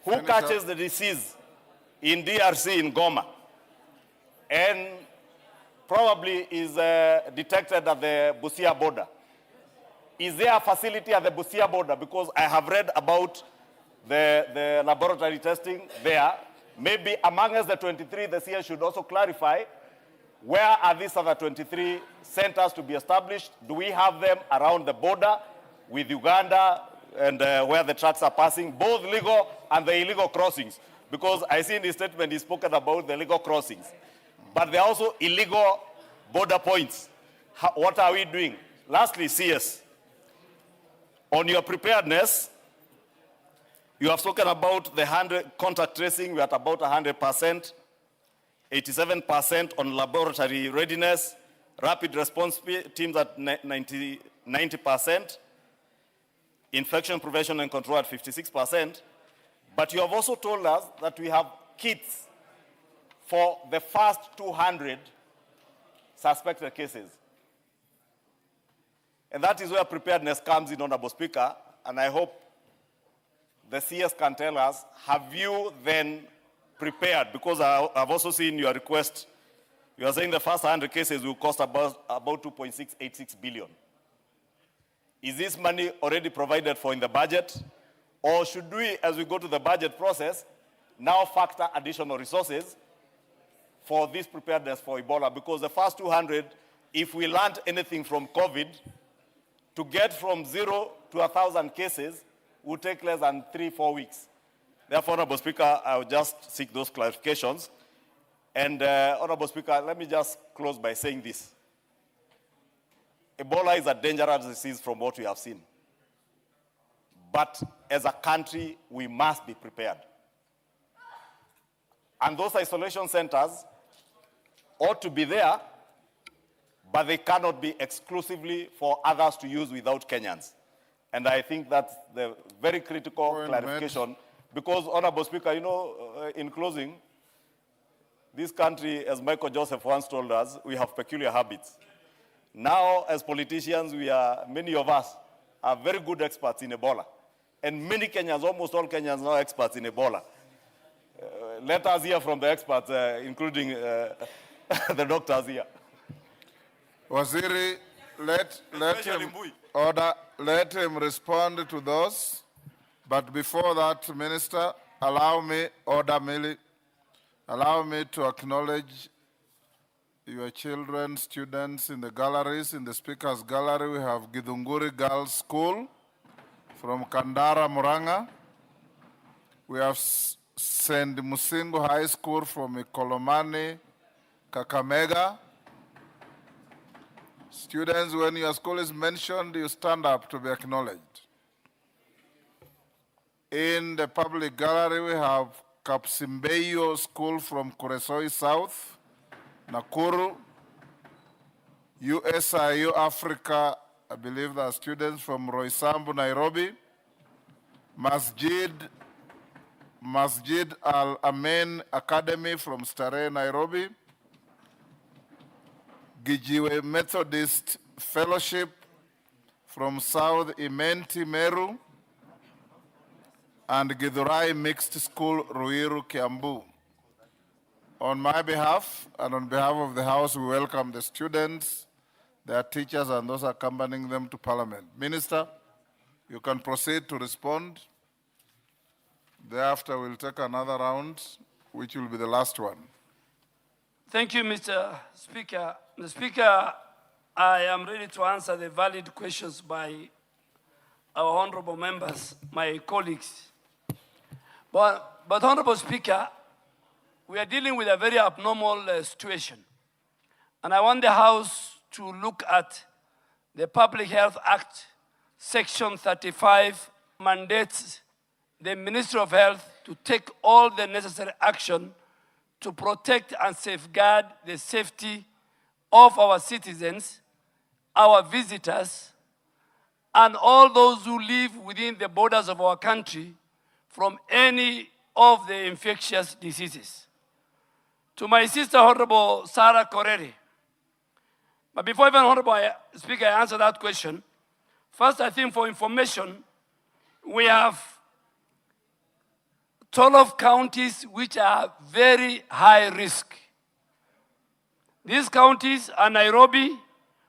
who Finish catches up. the disease in DRC, in Goma, and probably is detected at the Busia border. Is there a facility at the Busia border? Because I have read about the laboratory testing there. Maybe among us, the 23, the CS should also clarify where are these other 23 centers to be established? Do we have them around the border with Uganda and where the trucks are passing, both legal and the illegal crossings? Because I see in his statement he's spoken about the legal crossings. But there are also illegal border points. What are we doing? Lastly, CS, on your preparedness, you have spoken about the contact tracing. We're at about 100%, 87% on laboratory readiness, rapid response teams at 90%, infection prevention and control at 56%. But you have also told us that we have kits for the first 200 suspected cases. And that is where preparedness comes in, Honorable Speaker, and I hope the CS can tell us, have you then prepared? Because I've also seen your request. You are saying the first 100 cases will cost about 2.686 billion. Is this money already provided for in the budget? Or should we, as we go to the budget process, now factor additional resources for this preparedness for Ebola? Because the first 200, if we learned anything from COVID, to get from 0 to 1,000 cases would take less than 3-4 weeks. Therefore, Honorable Speaker, I will just seek those clarifications. And Honorable Speaker, let me just close by saying this. Ebola is a dangerous disease from what we have seen. But as a country, we must be prepared. And those isolation centers ought to be there, but they cannot be exclusively for others to use without Kenyans. And I think that's the very critical clarification. Because, Honorable Speaker, you know, in closing, this country, as Michael Joseph once told us, we have peculiar habits. Now, as politicians, many of us are very good experts in Ebola. And many Kenyans, almost all Kenyans now are experts in Ebola. Let us hear from the experts, including the doctors here. Waziri, let him respond to those. But before that, Minister, allow me to acknowledge your children, students in the galleries. In the Speaker's Gallery, we have Githunguri Girls School from Kandara, Muranga. We have St. Musingo High School from Ikolomani, Kakamega. Students, when your school is mentioned, you stand up to be acknowledged. In the public gallery, we have Kapsimbeyo School from Kuresoi South, Nakuru. USIU Africa, I believe there are students from Roysambu, Nairobi. Masjid Al-Amin Academy from Starehe, Nairobi. Gijiwe Methodist Fellowship from South Imenti, Meru. And Githurai Mixed School, Ruiru, Kiambu. On my behalf and on behalf of the House, we welcome the students, their teachers, and those accompanying them to Parliament. Minister, you can proceed to respond. Thereafter, we'll take another round, which will be the last one. Thank you, Mr. Speaker. Mr. Speaker, I am ready to answer the valid questions by our honorable members, my colleagues. But Honorable Speaker, we are dealing with a very abnormal situation. And I want the House to look at the Public Health Act, Section 35 mandates the Ministry of Health to take all the necessary action to protect and safeguard the safety of our citizens, our visitors, and all those who live within the borders of our country from any of the infectious diseases. To my sister, Honorable Sarah Koreri, but before even Honorable Speaker answer that question, first I think for information, we have 12 counties which are very high risk. These counties are Nairobi,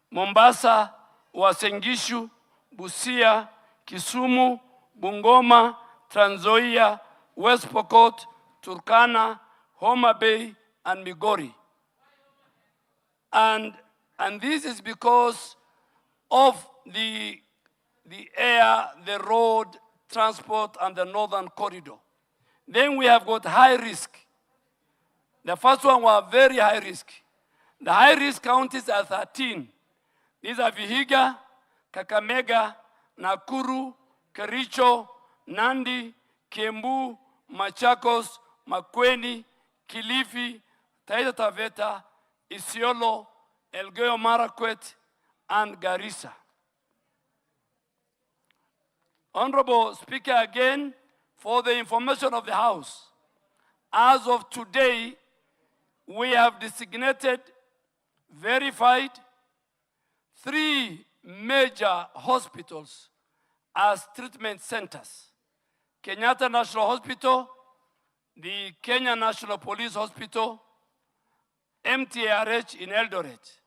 Mombasa, Uasin Gishu, Busia, Kisumu, Bungoma, Trans Nzoia, West Pokot, Turkana, Homa Bay, and Migori. And this is because of the air, the road, transport, and the northern corridor. Then we have got high risk. The first one was very high risk. The high risk counties are 13. These are Vihiga, Kakamega, Nakuru, Kericho, Nandi, Kiambu, Machakos, Makueni, Kilifi, Taita Taveta, Isiolo, Elgeyo Marakwet, and Garissa. Honorable Speaker, again, for the information of the House, as of today, we have designated, verified 3 major hospitals as treatment centers. Kenyatta National Hospital, the Kenya National Police Hospital, MTRH in Eldoret.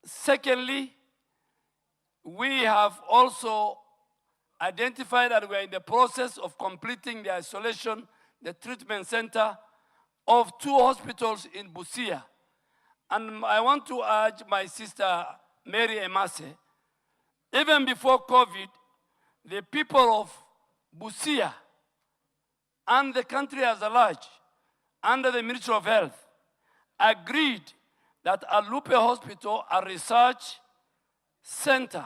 Secondly, we have also identified that we are in the process of completing the isolation, the treatment center of 2 hospitals in Busia. And I want to urge my sister, Mary Emase, even before COVID, the people of Busia and the country as a large, under the Ministry of Health, agreed that Alupe Hospital, a research center,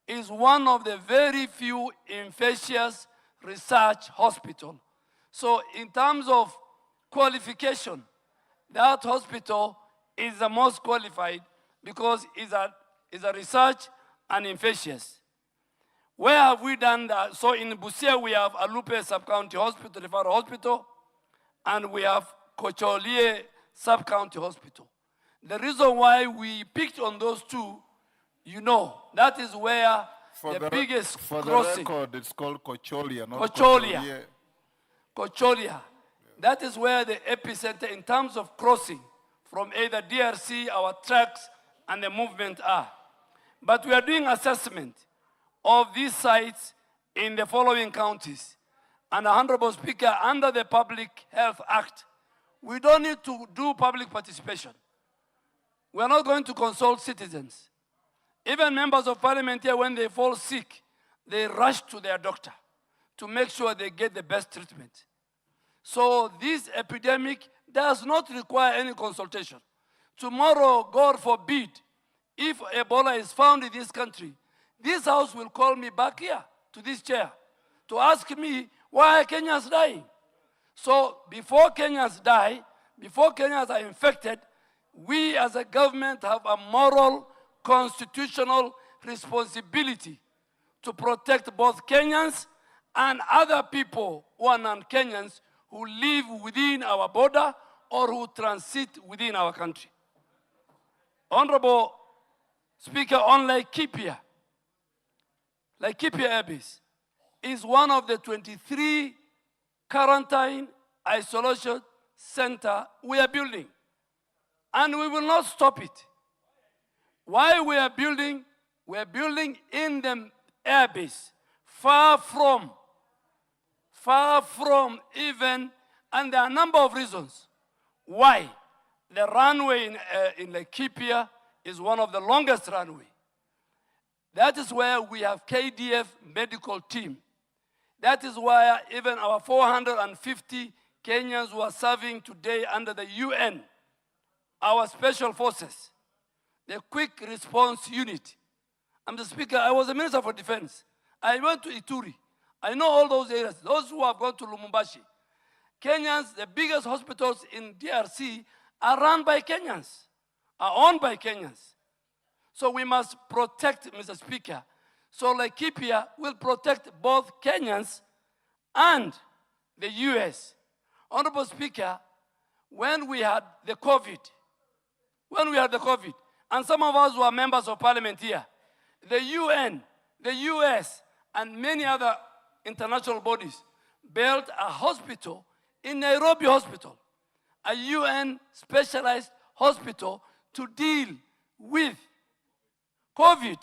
is one of the very few infectious research hospitals. So in terms of qualification, that hospital is the most qualified because it's a research and infectious. Where have we done that? So in Busia, we have Alupe Sub-County Hospital, Referral Hospital, and we have Kocholie Sub-County Hospital. The reason why we picked on those 2, you know, that is where the biggest crossing. For the record, it's called Kocholia, not Kocholia. Kocholia. That is where the epicenter in terms of crossing from either DRC, our tracks, and the movement are. But we are doing assessment of these sites in the following counties. And Honorable Speaker, under the Public Health Act, we don't need to do public participation. We are not going to consult citizens. Even members of parliament here, when they fall sick, they rush to their doctor to make sure they get the best treatment. So this epidemic does not require any consultation. Tomorrow, God forbid, if Ebola is found in this country, this House will call me back here to this chair to ask me why are Kenyans dying. So before Kenyans die, before Kenyans are infected, we as a government have a moral, constitutional responsibility to protect both Kenyans and other people who are non-Kenyans who live within our border or who transit within our country. Honorable Speaker, on Laikipia Air Base is one of the 23 quarantine isolation center we are building. And we will not stop it. Why we are building in the air base, far from even, and there are a number of reasons why. The runway in Laikipia is one of the longest runway. That is where we have KDF medical team. That is why even our 450 Kenyans who are serving today under the UN, our special forces, the quick response unit. I'm the Speaker, I was a Minister for Defense. I went to Ituri. I know all those areas. Those who have gone to Lumumbashi. Kenyans, the biggest hospitals in DRC are run by Kenyans, are owned by Kenyans. So we must protect, Mr. Speaker. So Laikipia will protect both Kenyans and the US. Honorable Speaker, when we had the COVID, and some of us were members of parliament here, the UN, the US, and many other international bodies built a hospital in Nairobi Hospital, a UN specialized hospital to deal with COVID.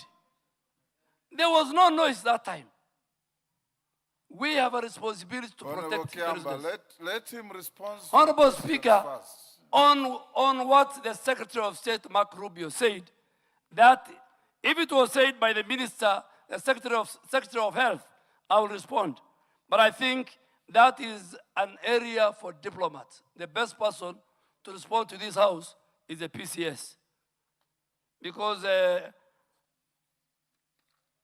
There was no noise that time. We have a responsibility to Honorable protect the Kiamba, residents. let him respond. to Honorable the questions Speaker, first. on what the Secretary of State, Mark Rubio, said, that if it was said by the Minister, the Secretary of Health, I will respond. But I think that is an area for diplomats. The best person to respond to this House is the PCS. Because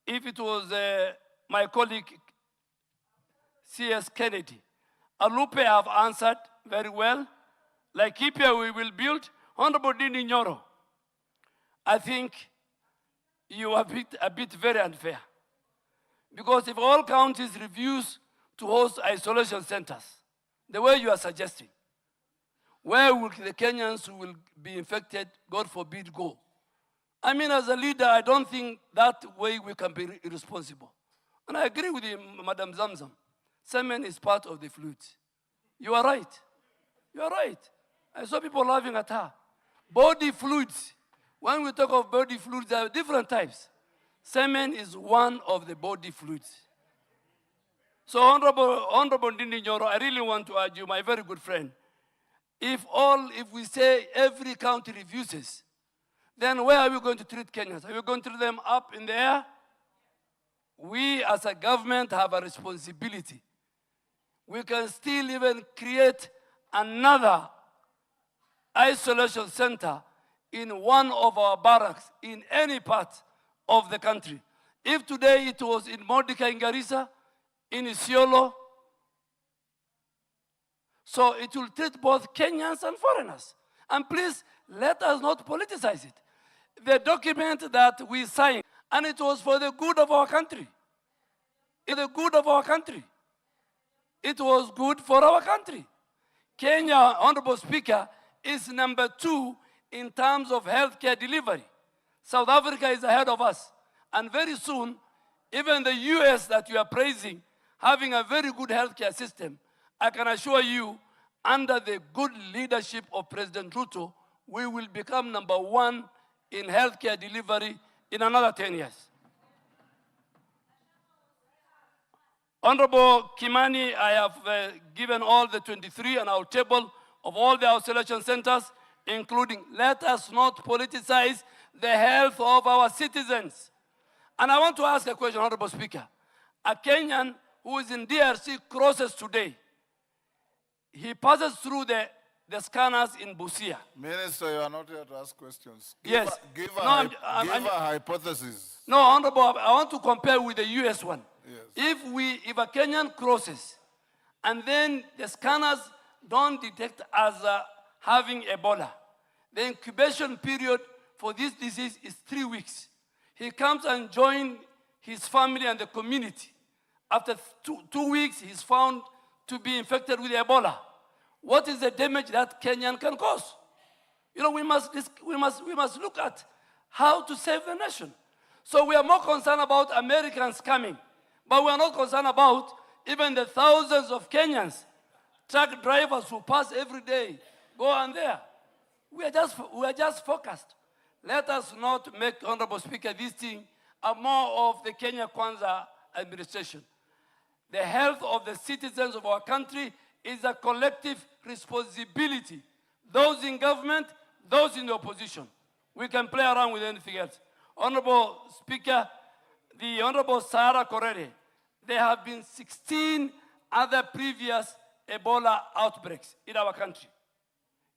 if it was my colleague, C.S. Kennedy, Alupe have answered very well. Laikipia we will build. Honorable Dini Nyoro, I think you are a bit very unfair. Because if all counties refuse to host isolation centers, the way you are suggesting, where will the Kenyans who will be infected, God forbid, go? I mean, as a leader, I don't think that way we can be irresponsible. And I agree with you, Madam Zamzam. Semen is part of the fluid. You are right. You are right. I saw people laughing at her. Body fluids. When we talk of body fluids, there are different types. Semen is one of the body fluids. So, Honorable Ndindi Nyoro, I really want to urge you, my very good friend, if we say every county refuses, then where are we going to treat Kenyans? Are we going to treat them up in the air? We as a government have a responsibility. We can still even create another isolation center in one of our barracks in any part of the country. If today it was in Mordecai in Garissa, in Isiolo, so it will treat both Kenyans and foreigners. And please, let us not politicize it. The document that we signed, and it was for the good of our country. It's the good of our country. It was good for our country. Kenya, Honorable Speaker, is number 2 in terms of healthcare delivery. South Africa is ahead of us. And very soon, even the US that you are praising, having a very good healthcare system, I can assure you, under the good leadership of President Ruto, we will become number 1 in healthcare delivery in another 10 years. Honorable Kimani, I have given all the 23 on our table of all the isolation centers, including let us not politicize the health of our citizens. And I want to ask a question, Honorable Speaker. A Kenyan who is in DRC crosses today. He passes through the scanners in Busia. Minister, you are not here to ask questions. Yes. Give a hypothesis. No, Honorable, I want to compare with the US one. Yes. If a Kenyan crosses and then the scanners don't detect as having Ebola, the incubation period for this disease is 3 weeks. He comes and joins his family and the community. After 2 weeks, he's found to be infected with Ebola. What is the damage that Kenyan can cause? You know, we must look at how to save the nation. So we are more concerned about Americans coming, but we are not concerned about even the thousands of Kenyans, truck drivers who pass every day, go on there. We are just focused. Let us not make, Honorable Speaker, this thing more of the Kenya Kwanza administration. The health of the citizens of our country is a collective responsibility. Those in government, those in the opposition. We can play around with anything else. Honorable Speaker, the Honorable Sarah Korere, there have been 16 other previous Ebola outbreaks in our country.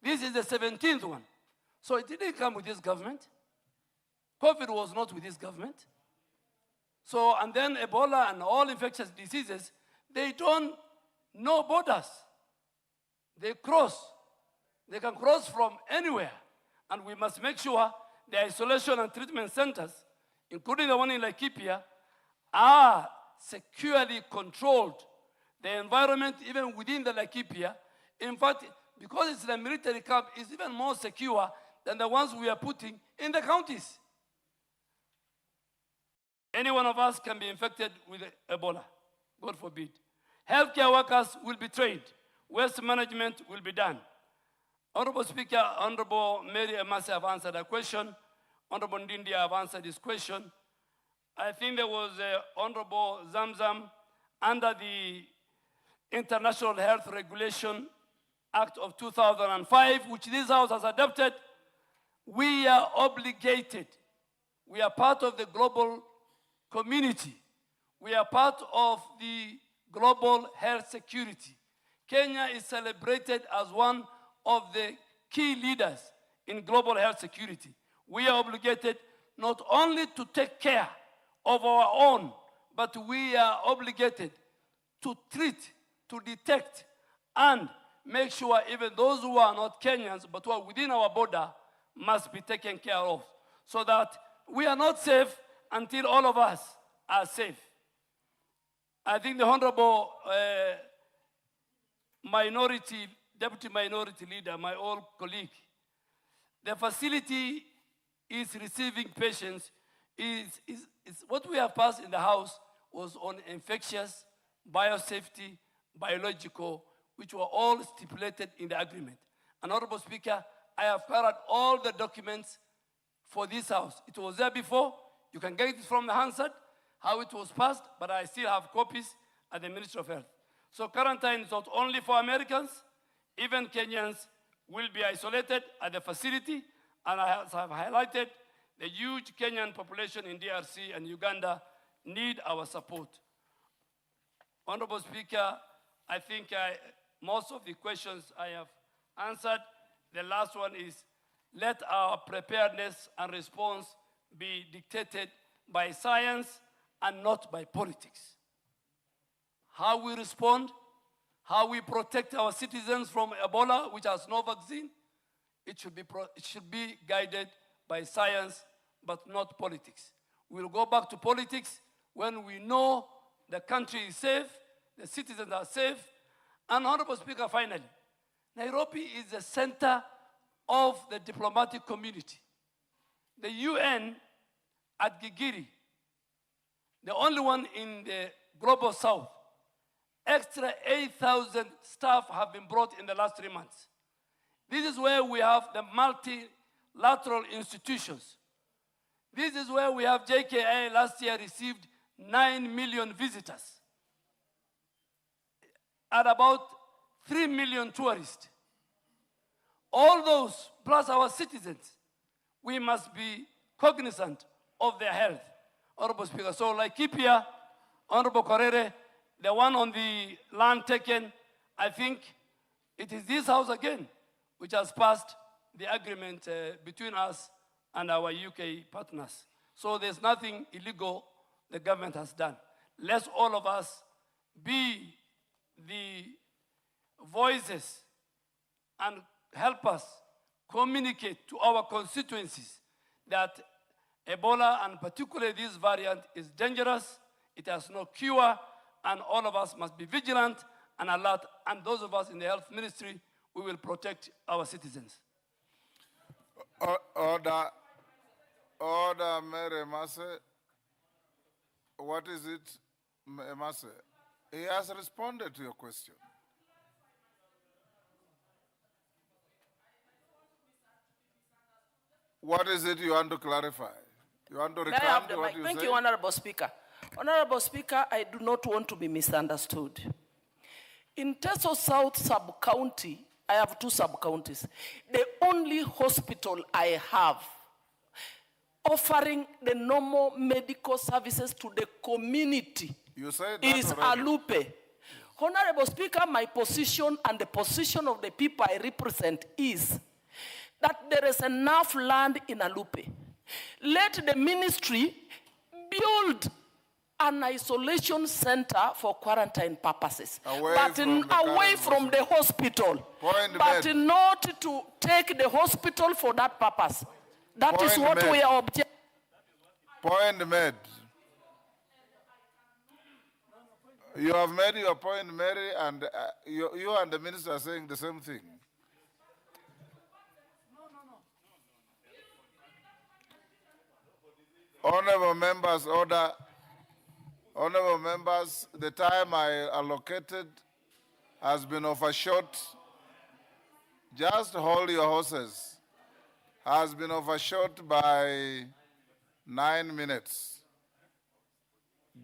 This is the 17th one. So it didn't come with this government. COVID was not with this government. So, and then Ebola and all infectious diseases, they don't know borders. They cross. They can cross from anywhere. And we must make sure the isolation and treatment centers, including the one in Laikipia, are securely controlled. The environment, even within the Laikipia, in fact, because it's a military camp, is even more secure than the ones we are putting in the counties. Any one of us can be infected with Ebola, God forbid. Healthcare workers will be trained. Waste management will be done. Honorable Speaker, Honorable Mary Emase have answered a question. Honorable Ndindi have answered this question. I think there was Honorable Zamzam under the International Health Regulation Act of 2005, which this House has adopted. We are obligated. We are part of the global community. We are part of the global health security. Kenya is celebrated as one of the key leaders in global health security. We are obligated not only to take care of our own, but we are obligated to treat, to detect, and make sure even those who are not Kenyans, but who are within our border, must be taken care of, so that we are not safe until all of us are safe. I think the Honorable Deputy Minority Leader, my old colleague, the facility is receiving patients. What we have passed in the House was on infectious, biosafety, biological, which were all stipulated in the agreement. And Honorable Speaker, I have carried all the documents for this House. It was there before. You can get it from the Hansard, how it was passed, but I still have copies at the Ministry of Health. So quarantine is not only for Americans, even Kenyans will be isolated at the facility, and I have highlighted the huge Kenyan population in DRC and Uganda need our support. Honorable Speaker, I think most of the questions I have answered. The last one is, let our preparedness and response be dictated by science and not by politics. How we respond, how we protect our citizens from Ebola, which has no vaccine, it should be guided by science, but not politics. We'll go back to politics when we know the country is safe, the citizens are safe. And Honorable Speaker, finally, Nairobi is the center of the diplomatic community. The UN at Gigiri, the only one in the global south, extra 8,000 staff have been brought in the last 3 months. This is where we have the multilateral institutions. This is where we have JKI last year received 9 million visitors and about 3 million tourists. All those, plus our citizens, we must be cognizant of their health. Honorable Speaker, so like Kipia, Honorable Korere, the one on the land taken, I think it is this House again which has passed the agreement between us and our UK partners. So there's nothing illegal the government has done. Let's all of us be the voices and help us communicate to our constituencies that Ebola, and particularly this variant, is dangerous, it has no cure, and all of us must be vigilant and alert, and those of us in the health ministry, we will protect our citizens. Order, Mary Emase. What is it, Emase? He has responded to your question. What is it you want to clarify? You want to May I have recount the what mic? you Thank said? you, Honorable Speaker. Honorable Speaker, I do not want to be misunderstood. In Teso South sub-county, I have 2 sub-counties. The only hospital I have offering the normal medical services to the community You said that is already. Alupe. Honorable Speaker, my position and the position of the people I represent is that there is enough land in Alupe. Let the ministry build an isolation center for quarantine purposes, away from the hospital, but not to take the hospital for that purpose. That is what we are objecting. Point made. You have made your point, Mary, and you and the minister are saying the same thing. Honorable members, order. Honorable members, the time I allocated has been overshot. Just hold your horses. Has been overshot by 9 minutes.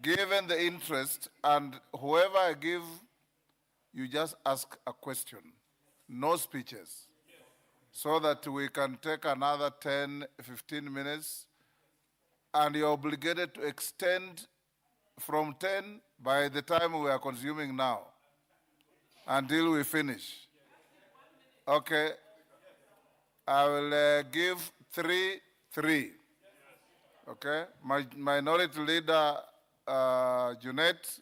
Given the interest, and whoever I give, you just ask a question, no speeches, so that we can take another 10, 15 minutes, and you're obligated to extend from 10 by the time we are consuming now until we finish. Okay, I will give 3. Okay, my minority leader, Junet,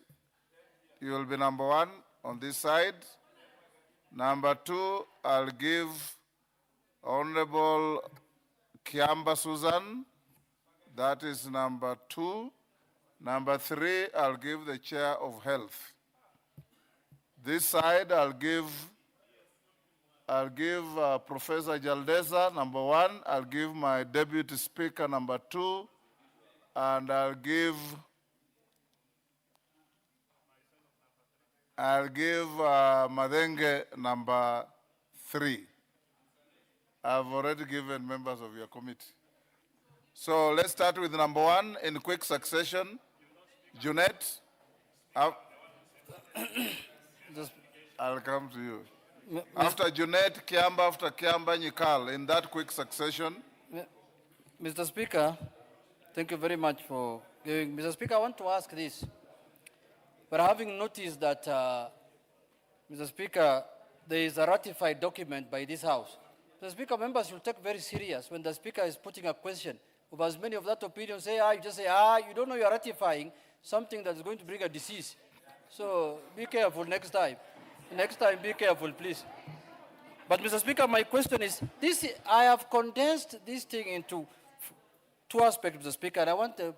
you will be number 1 on this side. Number 2, I'll give Honorable Kiamba Susan, that is number 2. Number 3, I'll give the Chair of Health. This side, I'll give Professor Jaldeza, number 1. I'll give my Deputy Speaker, number 2. And I'll give Madenge, number 3. I've already given members of your committee. So let's start with number 1 in quick succession. Junet, I'll come to you. After Junet, Kiamba, after Kiamba, Nyikal, in that quick succession. Mr. Speaker, thank you very much for giving. Mr. Speaker, I want to ask this. But having noticed that, Mr. Speaker, there is a ratified document by this House. The Speaker, members should take very serious when the Speaker is putting a question. Of as many of that opinion say, you just say, you don't know you're ratifying something that's going to bring a disease. So be careful next time. Next time, be careful, please. But Mr. Speaker, my question is, I have condensed this thing into 2 aspects, Mr. Speaker, and I want the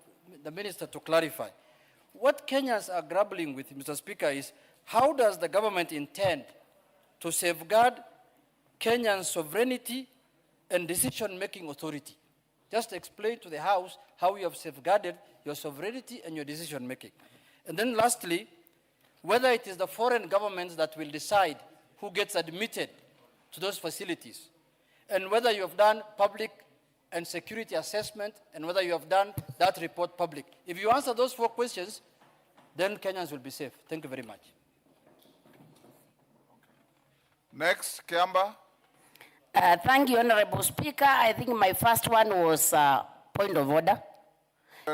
Minister to clarify. What Kenyans are grappling with, Mr. Speaker, is how does the government intend to safeguard Kenyan sovereignty and decision-making authority? Just explain to the House how you have safeguarded your sovereignty and your decision-making. And then lastly, whether it is the foreign governments that will decide who gets admitted to those facilities, and whether you have done public and security assessment, and whether you have done that report public. If you answer those 4 questions, then Kenyans will be safe. Thank you very much. Next, Kiamba. Thank you, Honorable Speaker. I think my first one was point of order.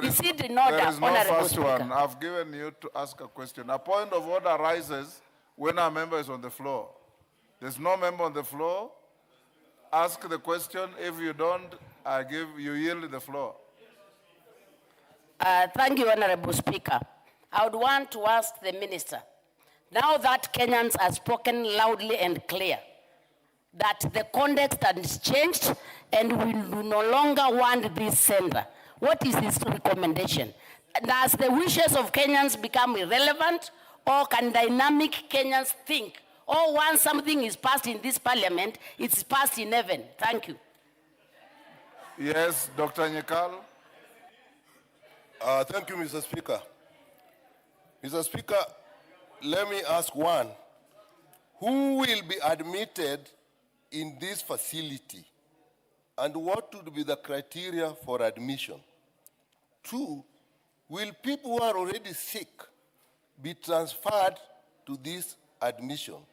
Is it in order, there is no Honorable first Speaker? one. I've given you to ask a question. A point of order arises when a member is on the floor. There's no member on the floor. Ask the question. If you don't, you yield the floor. Thank you, Honorable Speaker. I would want to ask the Minister, now that Kenyans have spoken loudly and clear, that the context has changed and we no longer want this center, what is his recommendation? Does the wishes of Kenyans become irrelevant, or can dynamic Kenyans think, or once something is passed in this parliament, it's passed in heaven? Thank you. Yes, Dr. Nyikal. Thank you, Mr. Speaker. Mr. Speaker, let me ask one. Who will be admitted in this facility, and what would be the criteria for admission? 2, will people who are already sick be transferred to this admission?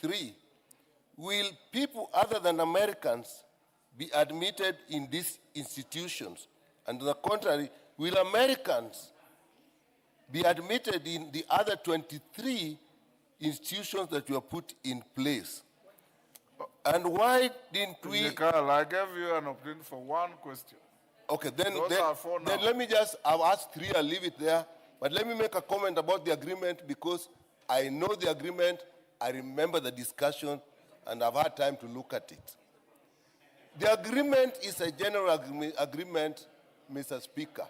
3, will people other than Americans be admitted in these institutions? And on the contrary, will Americans be admitted in the other 23 institutions that were put in place? And why didn't we... Nyikal, I gave you an opportunity for 1 question. Okay, then then let me just, I've asked 3, I'll leave it there. But let me make a comment about the agreement, because I know the agreement, I remember the discussion, and I've had time to look at it. The agreement is a general agreement, Mr. Speaker.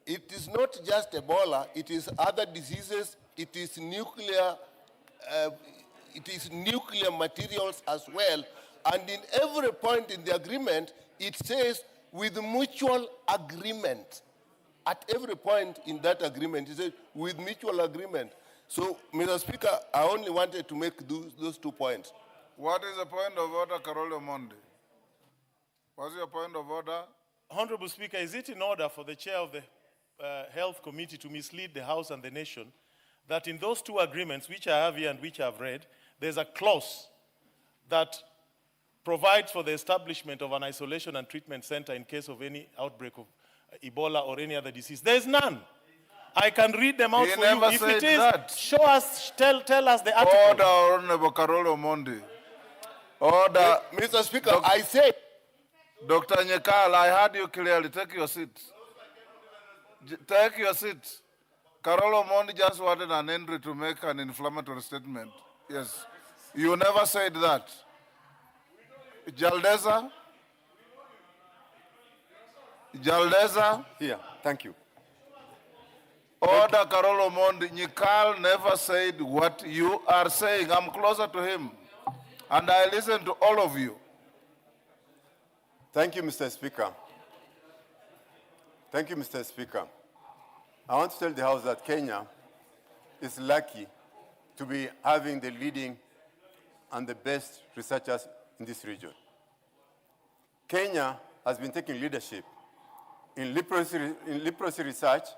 It is not just Ebola, it is other diseases, it is nuclear materials as well. And in every point in the agreement, it says with mutual agreement. at every point in that agreement, he said, with mutual agreement. So, Mr. Speaker, I only wanted to make those 2 points. What is the point of order, Carol Omondi? What's your point of order? Honorable Speaker, is it in order for the chair of the Health Committee to mislead the House and the nation that in those 2 agreements, which I have here and which I've read, there's a clause that provides for the establishment of an isolation and treatment center in case of any outbreak of Ebola or any other disease? There's none. I can read them out He for never you. If it said is, that. show us, tell us the article. Order, Honorable Carol Omondi. Order. Mr. Speaker, I said, Dr. Nyekal, I heard you clearly. Take your seat. Take your seat. Carol Omondi just wanted an entry to make an inflammatory statement. Yes. You never said that. Jaldeza? Jaldeza? Here, thank you. Order, Carol Omondi. Nyekal never said what you are saying. I'm closer to him. And I listen to all of you. Thank you, Mr. Speaker. Thank you, Mr. Speaker. I want to tell the House that Kenya is lucky to be having the leading and the best researchers in this region. Kenya has been taking leadership in leprosy research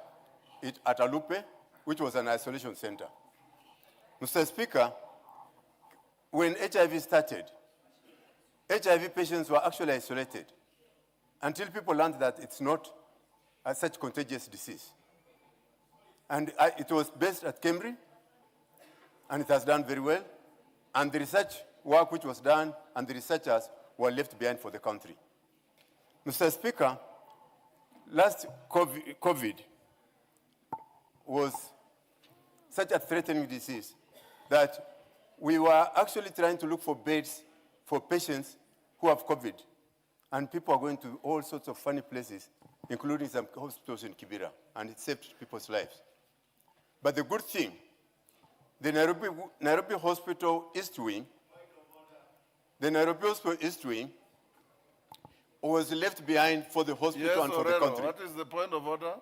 at Alupe, which was an isolation center. Mr. Speaker, when HIV started, HIV patients were actually isolated until people learned that it's not such contagious disease. And it was based at Cambridge, and it has done very well. And the research work which was done and the researchers were left behind for the country. Mr. Speaker, last COVID was such a threatening disease that we were actually trying to look for beds for patients who have COVID. And people are going to all sorts of funny places, including some hospitals in Kibera, and it saved people's lives. But the good thing, the Nairobi Hospital East Wing, was left behind for the hospital Yes, and for the Orero, country. what is the point of order?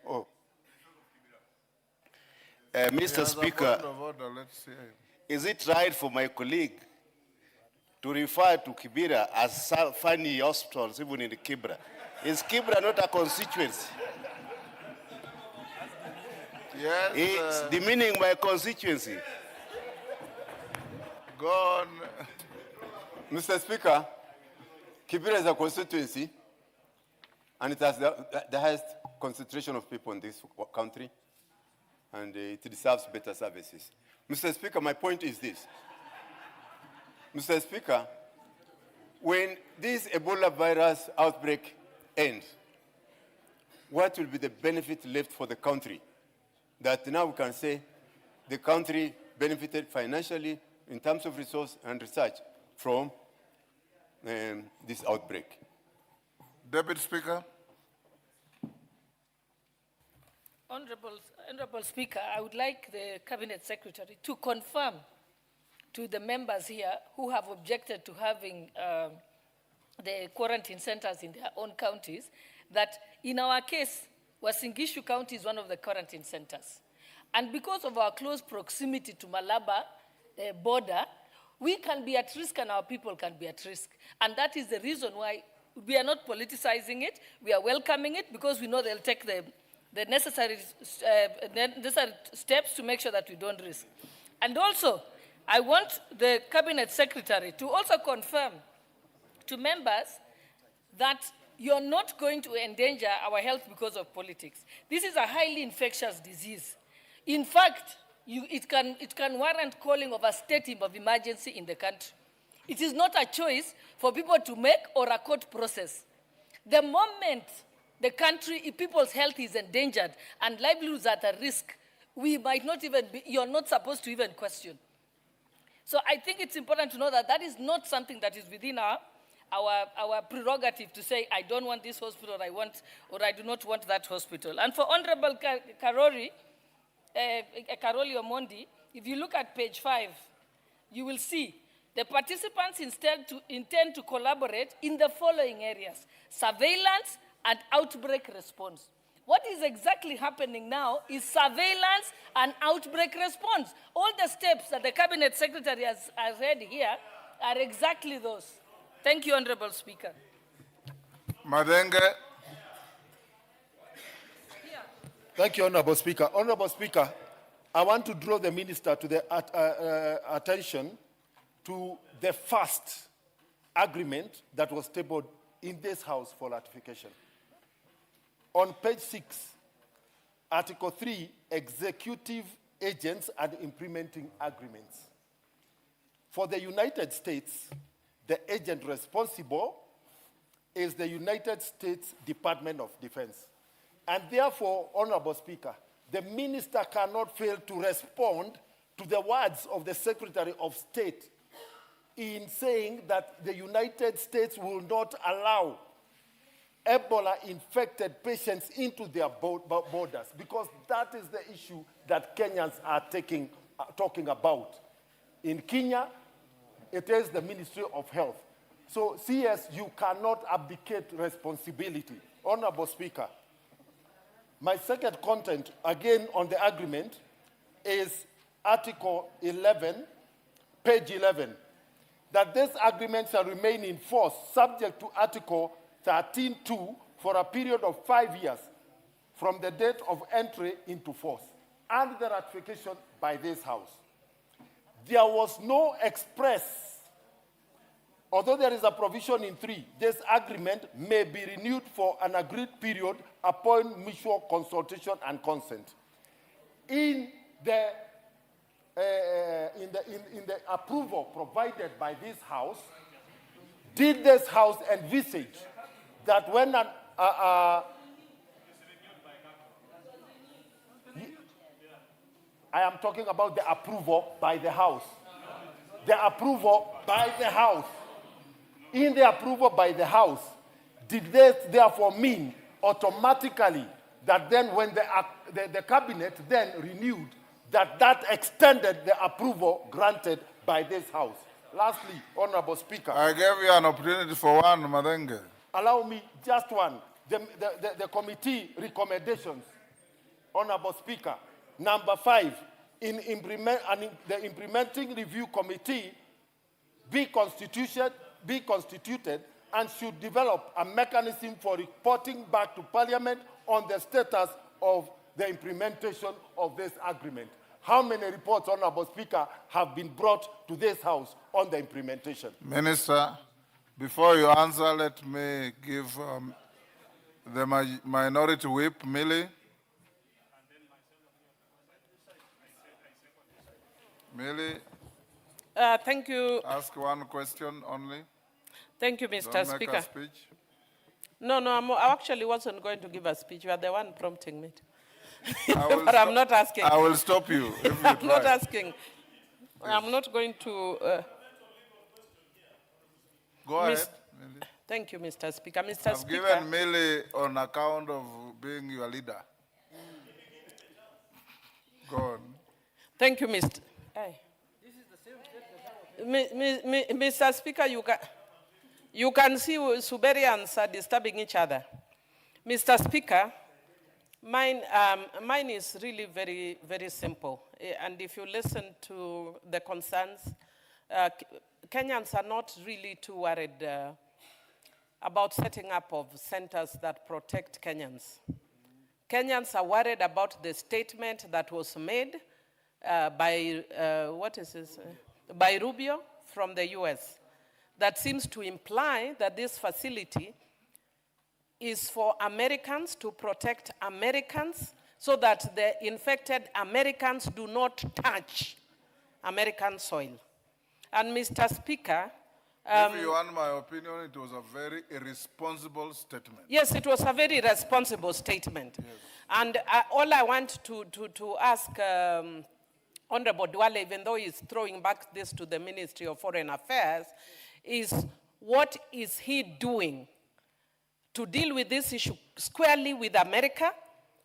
Oh. Mr. He has a Speaker, point of order. Let's hear him. is it right for my colleague to refer to Kibera as funny hospitals, even in Kibera? Is Kibera not a constituency? Yes. It's demeaning my constituency. Go on. Mr. Speaker, Kibera is a constituency, and it has the highest concentration of people in this country, and it deserves better services. Mr. Speaker, my point is this. Mr. Speaker, when this Ebola virus outbreak ends, what will be the benefit left for the country? That now we can say the country benefited financially in terms of resource and research from this outbreak. Deputy Speaker. Honorable Speaker, I would like the Cabinet Secretary to confirm to the members here who have objected to having the quarantine centers in their own counties that in our case, Uasin Gishu County is one of the quarantine centers. And because of our close proximity to Malaba border, we can be at risk and our people can be at risk. And that is the reason why we are not politicizing it. We are welcoming it because we know they'll take the necessary steps to make sure that we don't risk. And also, I want the Cabinet Secretary to also confirm to members that you're not going to endanger our health because of politics. This is a highly infectious disease. In fact, it can warrant calling of a state of emergency in the country. It is not a choice for people to make or a court process. The moment the country, if people's health is endangered and livelihoods are at risk, we might not even be, you're not supposed to even question. So I think it's important to know that that is not something that is within our prerogative to say, I don't want this hospital, or I do not want that hospital. And for Honorable Karoli Omondi, if you look at page 5, you will see the participants intend to collaborate in the following areas: surveillance, and outbreak response. What is exactly happening now is surveillance and outbreak response. All the steps that the Cabinet Secretary has read here are exactly those. Thank you, Honorable Speaker. Madenge. Thank you, Honorable Speaker. Honorable Speaker, I want to draw the Minister to the attention to the first agreement that was tabled in this House for ratification. On page 6, Article 3, Executive Agents and Implementing Agreements. For the United States, the agent responsible is the United States Department of Defense. And therefore, Honorable Speaker, the Minister cannot fail to respond to the words of the Secretary of State in saying that the United States will not allow Ebola-infected patients into their borders, because that is the issue that Kenyans are talking about. In Kenya, it is the Ministry of Health. So, CS, you cannot abdicate responsibility. Honorable Speaker, my second content, again on the agreement, is Article 11, page 11, that this agreement shall remain in force subject to Article 13.2 for a period of 5 years from the date of entry into force and the ratification by this House. There was no express, although there is a provision in 3, this agreement may be renewed for an agreed period upon mutual consultation and consent. In the approval provided by this House, did this House envisage that when I am talking about the approval by the House. The approval by the House. In the approval by the House, did this therefore mean automatically that then when the Cabinet then renewed, that extended the approval granted by this House? Lastly, Honorable Speaker. I gave you an opportunity for one, Madenge. Allow me just one. The committee recommendations, Honorable Speaker. Number 5, the implementing review committee be constituted and should develop a mechanism for reporting back to Parliament on the status of the implementation of this agreement. How many reports, Honorable Speaker, have been brought to this House on the implementation? Minister, before you answer, let me give the Minority Whip, Millie. Millie. Thank you. Ask one question only. Thank you, Mr. Don't Speaker. make a speech. No, I actually wasn't going to give a speech. You are the one prompting me. But I'm not asking. I will stop you if you I'm try. not asking. I'm not going to. Go ahead. Thank you, Mr. Speaker. Mr. I've Speaker. given Millie on account of being your leader. Go on. Thank you, Mr. Hey. Mr. Speaker, you can see Suberians are disturbing each other. Mr. Speaker, mine is really very, very simple. And if you listen to the concerns, Kenyans are not really too worried about setting up of centers that protect Kenyans. Kenyans are worried about the statement that was made by Rubio from the US that seems to imply that this facility is for Americans to protect Americans so that the infected Americans do not touch American soil. And Mr. Speaker, if you want my opinion, it was a very irresponsible statement. Yes, it was a very responsible statement. Yes. And all I want to ask Honorable Duale, even though he's throwing back this to the Ministry of Foreign Affairs, is what is he doing to deal with this issue squarely with America?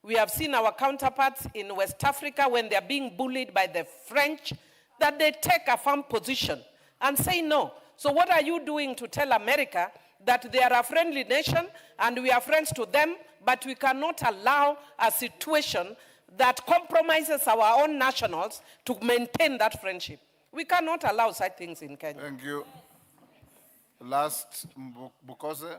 We have seen our counterparts in West Africa when they're being bullied by the French, that they take a firm position and say no. So what are you doing to tell America that they are a friendly nation and we are friends to them, but we cannot allow a situation that compromises our own nationals to maintain that friendship. We cannot allow such things in Kenya. Thank you. Last, Bukose.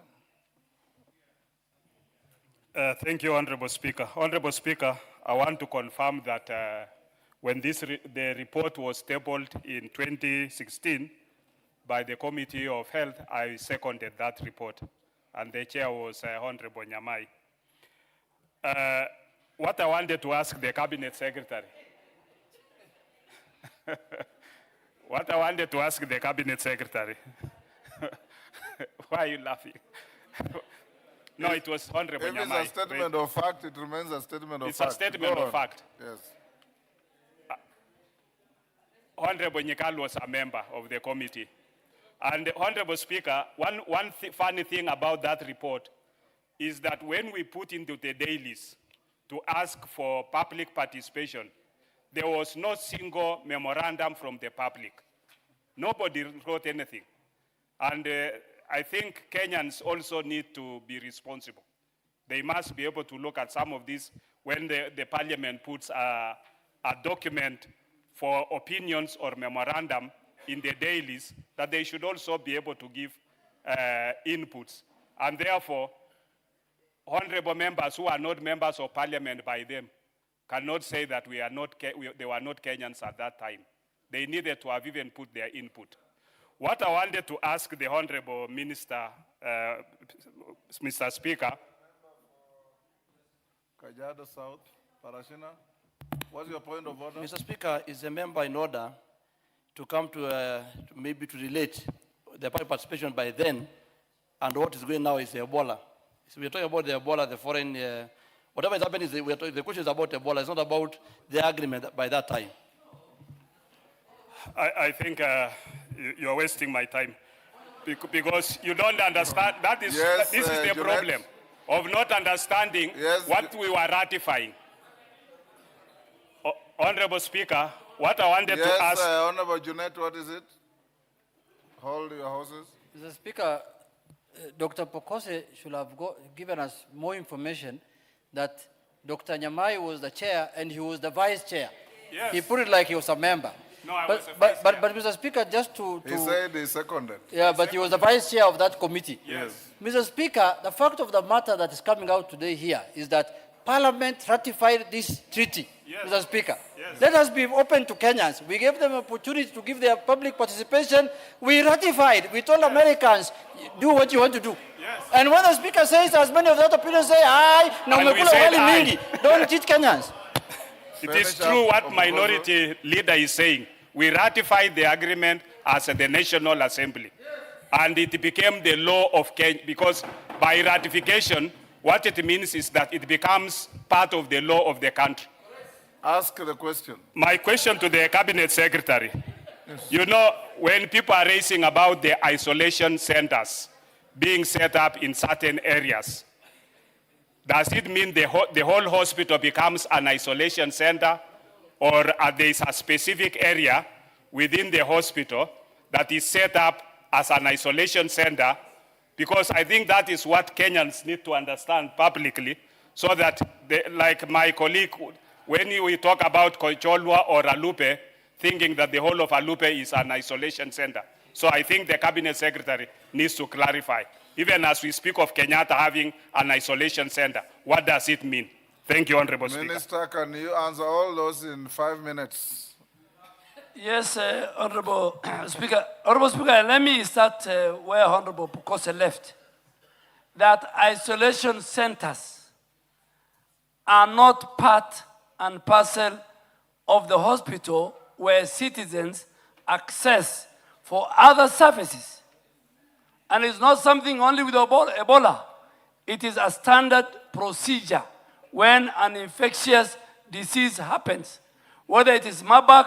Thank you, Honorable Speaker. Honorable Speaker, I want to confirm that when the report was tabled in 2016 by the Committee of Health, I seconded that report, and the chair was Honorable Nyamai. What I wanted to ask the Cabinet Secretary, what I wanted to ask the Cabinet Secretary, why are you laughing? No, it was Honorable Nyamai. If it's a statement of fact, it remains a statement of It's fact. a statement of fact. Yes. Honorable Nyikal was a member of the committee. And Honorable Speaker, one funny thing about that report is that when we put into the dailies to ask for public participation, there was no single memorandum from the public. Nobody wrote anything. And I think Kenyans also need to be responsible. They must be able to look at some of these when the parliament puts a document for opinions or memorandum in the dailies, that they should also be able to give inputs. And therefore, honorable members who are not members of parliament by them cannot say that they were not Kenyans at that time. They needed to have even put their input. What I wanted to ask the Honorable Minister, Mr. Speaker. Kajiado South, Parashina, what's your point of order? Mr. Speaker, is a member in order to come to maybe to relate the public participation by then, and what is going now is Ebola. So we're talking about the Ebola, the foreign, whatever is happening is the question is about Ebola. It's not about the agreement by that time. I think you're wasting my time because you don't understand. This is the problem of not understanding what we were ratifying. Honorable Speaker, what I wanted to ask. Honorable Junet, what is it? Hold your horses. Mr. Speaker, Dr. Pokose should have given us more information that Dr. Nyamai was the chair and he was the vice chair. Yes. He put it like he was a member. No, I was a vice chair. But Mr. Speaker, just to... He said he seconded. Yeah, but he was the vice chair of that committee. Yes. Mr. Speaker, the fact of the matter that is coming out today here is that Parliament ratified this treaty. Yes. Mr. Speaker, yes. Let us be open to Kenyans. We gave them opportunity to give their public participation. We ratified. We told Americans, do what you want to do. Yes. And when the Speaker says, as many of the other opinions say, aye, don't cheat Kenyans. It is true what minority leader is saying. We ratified the agreement as the National Assembly. And it became the law of Kenya, because by ratification, what it means is that it becomes part of the law of the country. Ask the question. My question to the Cabinet Secretary. Yes. You know, when people are raising about the isolation centers being set up in certain areas, does it mean the whole hospital becomes an isolation center, or there is a specific area within the hospital that is set up as an isolation center? Because I think that is what Kenyans need to understand publicly, so that, like my colleague, when we talk about Koicholwa or Alupe, thinking that the whole of Alupe is an isolation center. So I think the Cabinet Secretary needs to clarify. Even as we speak of Kenyatta having an isolation center, what does it mean? Thank you, Honorable Speaker. Minister, can you answer all those in 5 minutes? Yes, Honorable Speaker. Honorable Speaker, let me start where Honorable Pukose left. That isolation centers are not part and parcel of the hospital where citizens access for other services. And it's not something only with Ebola. It is a standard procedure when an infectious disease happens, whether it is Marburg,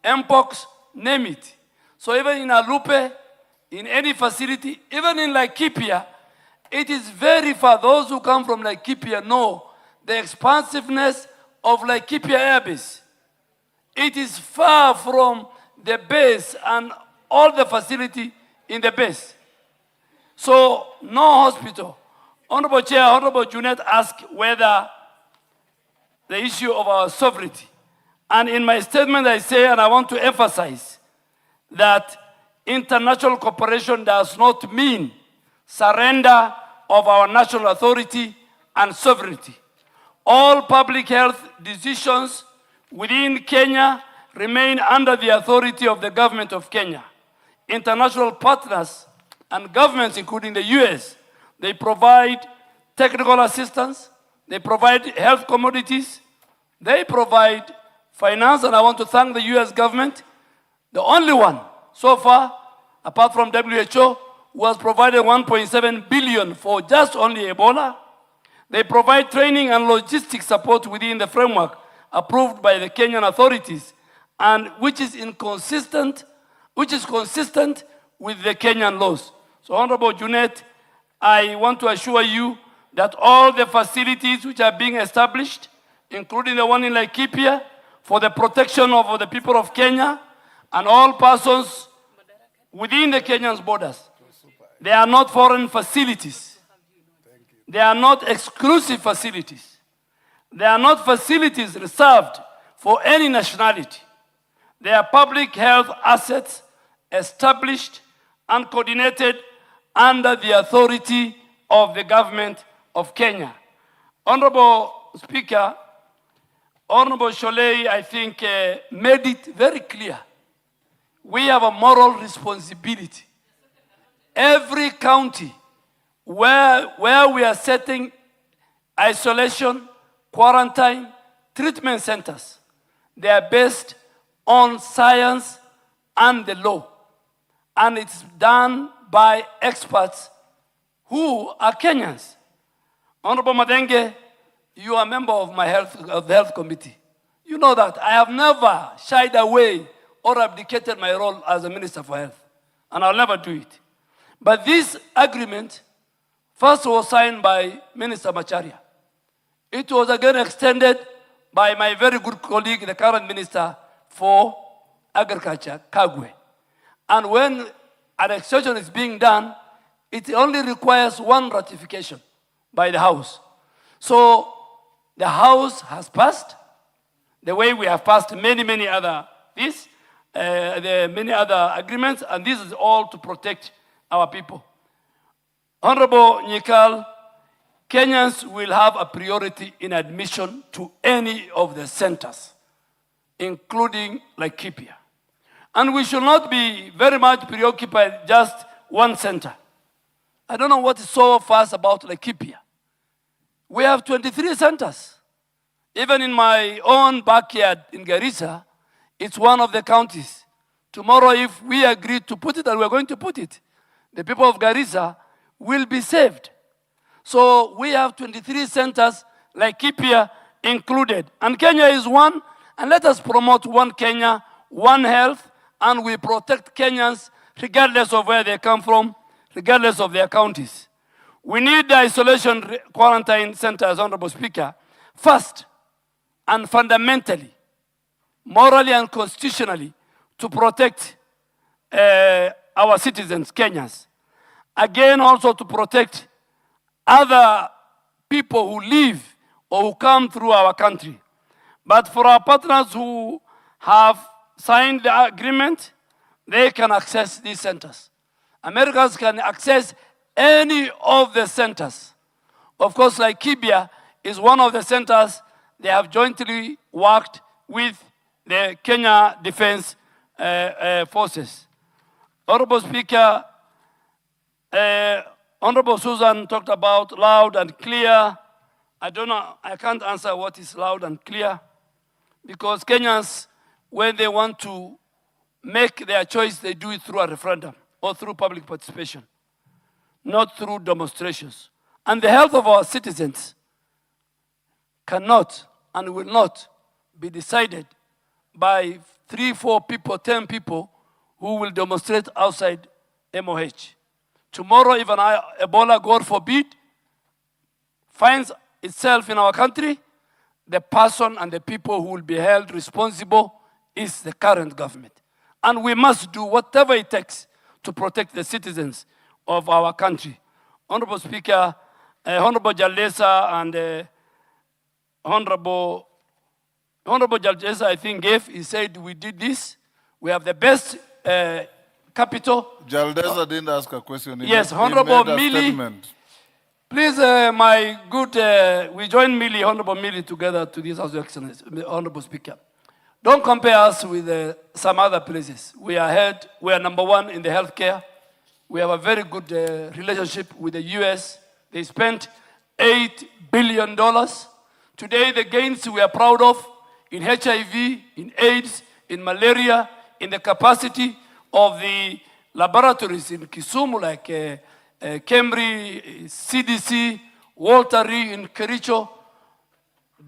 Mpox, name it. So even in Alupe, in any facility, even in Laikipia, it is very far. Those who come from Laikipia know the expansiveness of Laikipia Air Base. It is far from the base and all the facility in the base. So no hospital. Honorable Chair, Honorable Junet asked whether the issue of our sovereignty. And in my statement I say, and I want to emphasize, that international cooperation does not mean surrender of our national authority and sovereignty. All public health decisions within Kenya remain under the authority of the government of Kenya. International partners and governments, including the US, they provide technical assistance, they provide health commodities, they provide finance, and I want to thank the US government, the only one so far, apart from WHO, who has provided 1.7 billion for just only Ebola. They provide training and logistics support within the framework approved by the Kenyan authorities, and which is consistent with the Kenyan laws. So, Honorable Junet, I want to assure you that all the facilities which are being established, including the one in Laikipia, for the protection of the people of Kenya and all persons within the Kenyan borders, they are not foreign facilities. They are not exclusive facilities. They are not facilities reserved for any nationality. They are public health assets established and coordinated under the authority of the government of Kenya. Honorable Speaker, Honorable Sholei, I think, made it very clear. We have a moral responsibility. Every county where we are setting isolation, quarantine, treatment centers, they are based on science and the law. And it's done by experts who are Kenyans. Honorable Madenge, you are a member of the health committee. You know that I have never shied away or abdicated my role as a minister for health, and I'll never do it. But this agreement first was signed by Minister Macharia. It was again extended by my very good colleague, the current Minister for Agriculture, Kagwe. And when an extension is being done, it only requires one ratification by the House. So the House has passed, the way we have passed many other many other agreements, and this is all to protect our people. Honorable Nyikal, Kenyans will have a priority in admission to any of the centers, including Laikipia. And we should not be very much preoccupied just one center. I don't know what is so fast about Laikipia. We have 23 centers. Even in my own backyard in Garissa, it's one of the counties. Tomorrow, if we agree to put it, and we're going to put it, the people of Garissa will be saved. So we have 23 centers, Laikipia included. And Kenya is one, and let us promote one Kenya, one health, and we protect Kenyans regardless of where they come from, regardless of their counties. We need the isolation quarantine centers, Honorable Speaker, first and fundamentally, morally and constitutionally, to protect our citizens, Kenyans. Again, also to protect other people who live or who come through our country. But for our partners who have signed the agreement, they can access these centers. Americans can access any of the centers. Of course, Laikipia is one of the centers they have jointly worked with the Kenya Defense Forces. Honorable Speaker, Honorable Susan talked about loud and clear. I don't know, I can't answer what is loud and clear, because Kenyans, when they want to make their choice, they do it through a referendum or through public participation, not through demonstrations. And the health of our citizens cannot and will not be decided by 3, 4 people, 10 people who will demonstrate outside MOH. Tomorrow, if Ebola, God forbid, finds itself in our country, the person and the people who will be held responsible is the current government. And we must do whatever it takes to protect the citizens of our country. Honorable Speaker, Honorable Jalesa and Honorable Jalesa, I think, he said we did this. We have the best capital. Jaldesa didn't ask a question. Yes, He Honorable made a Millie. statement. Please, my good, we join Millie, Honorable Millie, together to this House of Excellency, Honorable Speaker. Don't compare us with some other places. We are ahead. We are number one in the healthcare. We have a very good relationship with the US. They spent $8 billion. Today, the gains we are proud of in HIV, in AIDS, in malaria, in the capacity of the laboratories in Kisumu, like Cambry, CDC, Walter Reed in Kericho,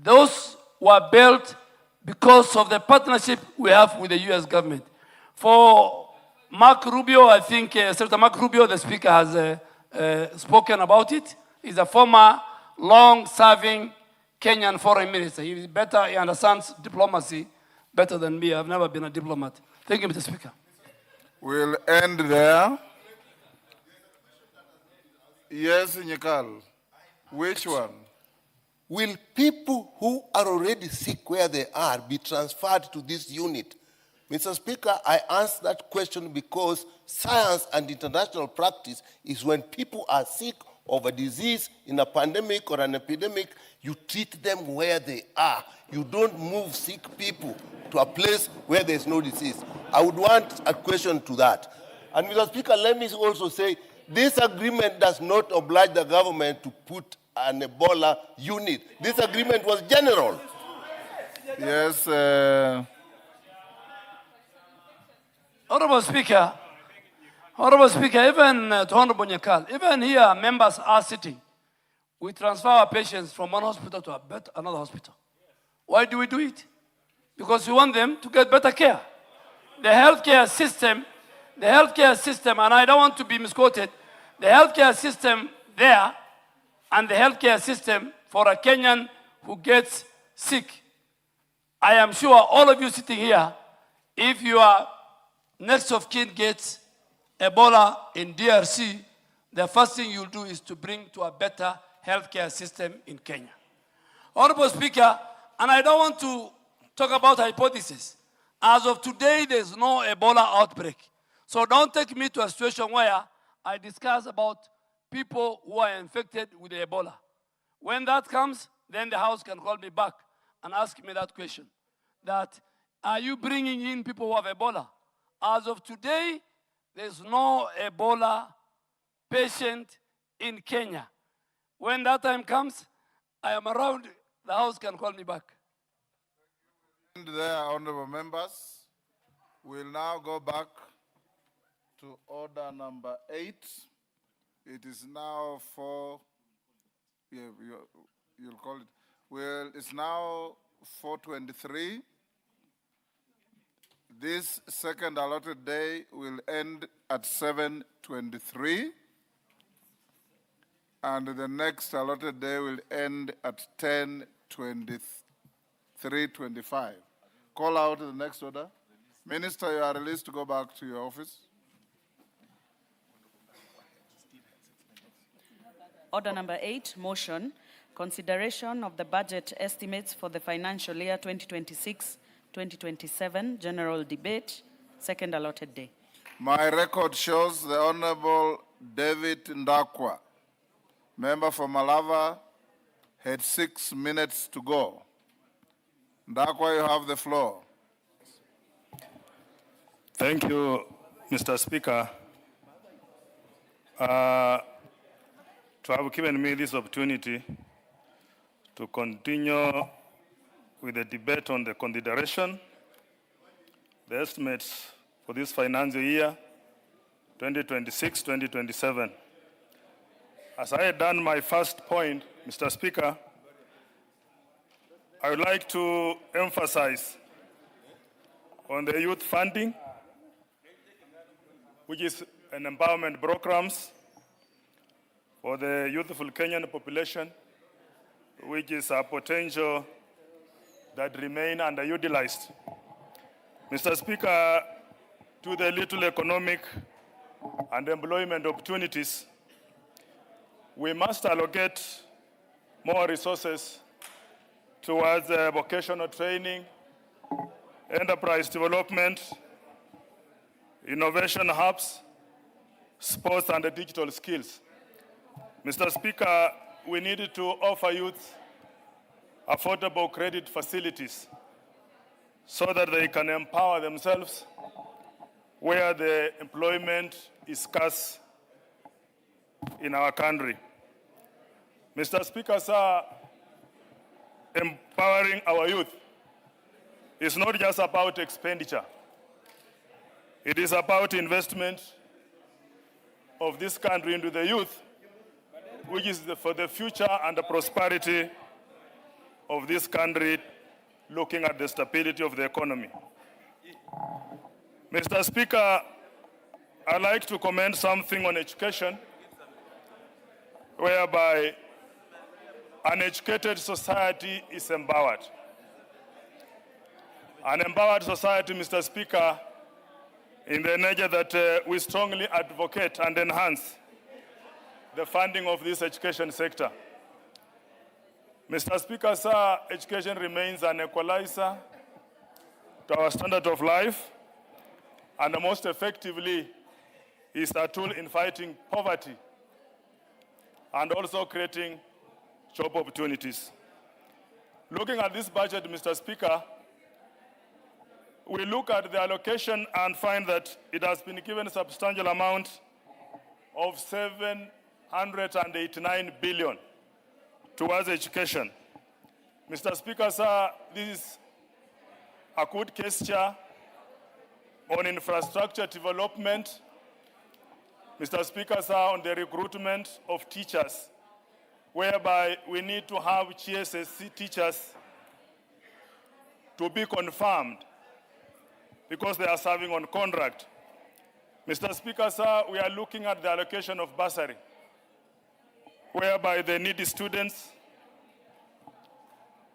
those were built because of the partnership we have with the US government. For Mark Rubio, I think Senator Mark Rubio, the Speaker, has spoken about it. He's a former long-serving Kenyan foreign minister. He understands diplomacy better than me. I've never been a diplomat. Thank you, Mr. Speaker. We'll end there. Yes, Nyekal. Which one? Will people who are already sick where they are be transferred to this unit? Mr. Speaker, I ask that question because science and international practice is when people are sick of a disease in a pandemic or an epidemic, you treat them where they are. You don't move sick people to a place where there's no disease. I would want a question to that. And Mr. Speaker, let me also say, this agreement does not oblige the government to put an Ebola unit. This agreement was general. Yes. Honorable Speaker, even to Honorable Nyekal, even here members are sitting. We transfer our patients from one hospital to another hospital. Why do we do it? Because we want them to get better care. The healthcare system, and I don't want to be misquoted, the healthcare system there and the healthcare system for a Kenyan who gets sick. I am sure all of you sitting here, if your next of kin gets Ebola in DRC, the first thing you'll do is to bring to a better healthcare system in Kenya. Honorable Speaker, and I don't want to talk about hypothesis. As of today, there's no Ebola outbreak. So don't take me to a situation where I discuss about people who are infected with Ebola. When that comes, then the House can call me back and ask me that question. That, are you bringing in people who have Ebola? As of today, there's no Ebola patient in Kenya. When that time comes, I am around, the House can call me back. And there, honorable members, we'll now go back to order number 8. It is now 4, you'll call it, well, it's now 4:23. This second allotted day will end at 7:23. And the next allotted day will end at 10:25. Call out the next order. Minister, you are released to go back to your office. Order number 8, motion, consideration of the budget estimates for the financial year 2026-2027, general debate, second allotted day. My record shows the Honorable David Ndakwa, member for Malava, had 6 minutes to go. Ndakwa, you have the floor. Thank you, Mr. Speaker, to have given me this opportunity to continue with the debate on the consideration, the estimates for this financial year, 2026-2027. As I had done my first point, Mr. Speaker, I would like to emphasize on the youth funding, which is an empowerment programs for the youthful Kenyan population, which is a potential that remain underutilized. Mr. Speaker, to the little economic and employment opportunities, we must allocate more resources towards vocational training, enterprise development, innovation hubs, sports and digital skills. Mr. Speaker, we need to offer youth affordable credit facilities so that they can empower themselves where the employment is scarce in our country. Mr. Speaker, sir, empowering our youth is not just about expenditure. It is about investment of this country into the youth, which is for the future and the prosperity of this country, looking at the stability of the economy. Mr. Speaker, I'd like to comment something on education, whereby an educated society is empowered. An empowered society, Mr. Speaker, in the nature that we strongly advocate and enhance the funding of this education sector. Mr. Speaker, sir, education remains an equalizer to our standard of life, and most effectively is a tool in fighting poverty and also creating job opportunities. Looking at this budget, Mr. Speaker, we look at the allocation and find that it has been given a substantial amount of 789 billion towards education. Mr. Speaker, sir, this is a good gesture on infrastructure development. Mr. Speaker, sir, on the recruitment of teachers, whereby we need to have GSSC teachers to be confirmed because they are serving on contract. Mr. Speaker, sir, we are looking at the allocation of bursary, whereby the needy students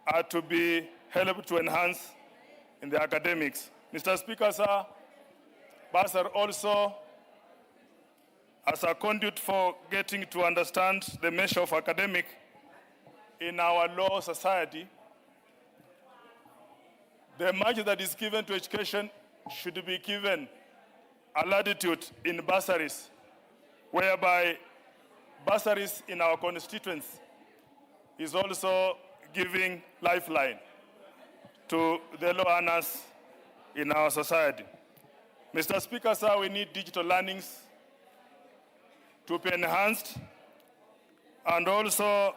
are to be helped to enhance in their academics. Mr. Speaker, sir, bursary also as a conduit for getting to understand the measure of academic in our law society. The money that is given to education should be given a latitude in bursaries, whereby bursaries in our constituents is also giving lifeline to the low earners in our society. Mr. Speaker, sir, we need digital learnings to be enhanced, and also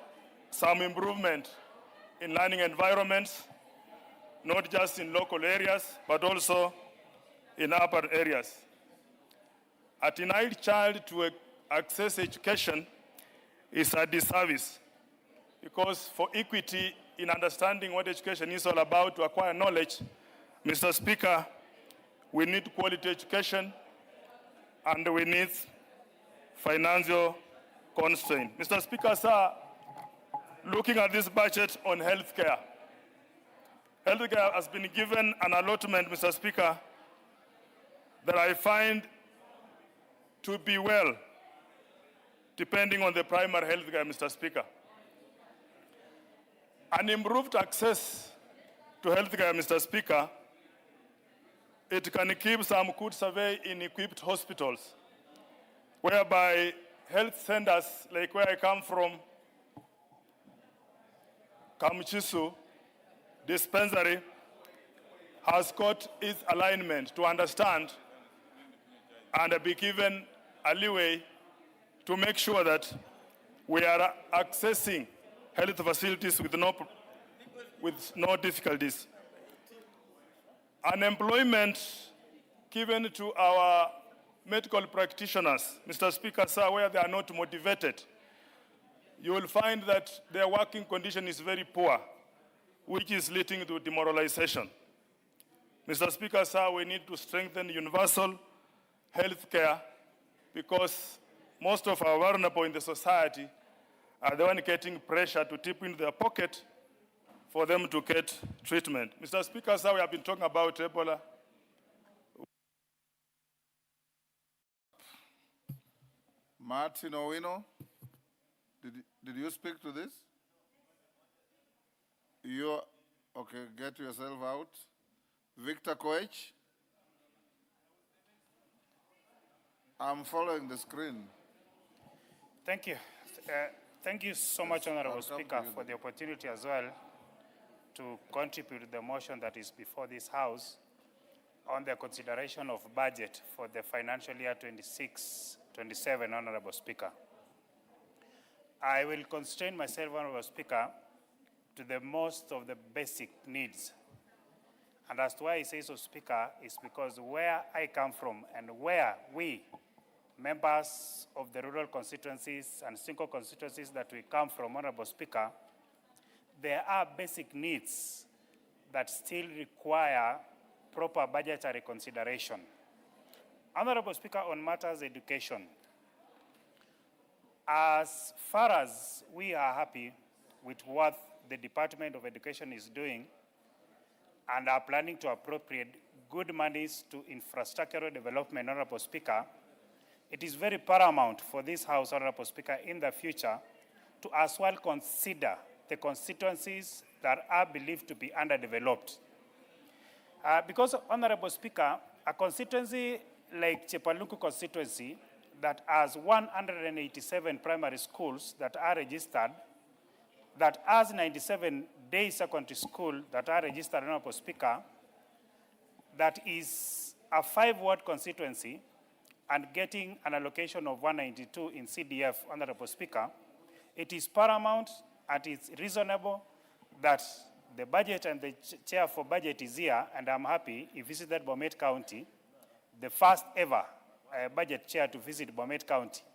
some improvement in learning environments, not just in local areas, but also in urban areas. A denied child to access education is a disservice, because for equity in understanding what education is all about, to acquire knowledge, Mr. Speaker, we need quality education and we need financial constraint. Mr. Speaker, sir, looking at this budget on healthcare, healthcare has been given an allotment, Mr. Speaker, that I find to be well, depending on the primary healthcare, Mr. Speaker. An improved access to healthcare, Mr. Speaker, it can keep some good survey in equipped hospitals, whereby health centers, like where I come from, Kamchisu dispensary, has got its alignment to understand and be given a leeway to make sure that we are accessing health facilities with no difficulties. Unemployment given to our medical practitioners, Mr. Speaker, sir, where they are not motivated, you will find that their working condition is very poor, which is leading to demoralization. Mr. Speaker, sir, we need to strengthen universal health care, because most of our vulnerable in the society are the one getting pressure to tip into their pocket for them to get treatment. Mr. Speaker, sir, we have been talking about Ebola. Martin Owino, did you speak to this? You, okay, get yourself out. Victor Koech. I'm following the screen. Thank you. Thank you so much, Honorable Speaker, for the opportunity as well to contribute to the motion that is before this House on the consideration of budget for the financial year 26-27, Honorable Speaker. I will constrain myself, Honorable Speaker, to the most of the basic needs. And as to why I say so, Speaker, is because where I come from and where we, members of the rural constituencies and single constituencies that we come from, Honorable Speaker, there are basic needs that still require proper budgetary consideration. Honorable Speaker, on matters education, as far as we are happy with what the Department of Education is doing and are planning to appropriate good monies to infrastructural development, Honorable Speaker, it is very paramount for this House, Honorable Speaker, in the future to as well consider the constituencies that are believed to be underdeveloped. Because, Honorable Speaker, a constituency like Chepaluku constituency that has 187 primary schools that are registered, that has 97 day secondary school that are registered, Honorable Speaker, that is a 5-ward constituency and getting an allocation of 192 in CDF, Honorable Speaker, it is paramount and it's reasonable that the budget and the chair for budget is here, and I'm happy he visited Bomet County, the first ever budget chair to visit Bomet County.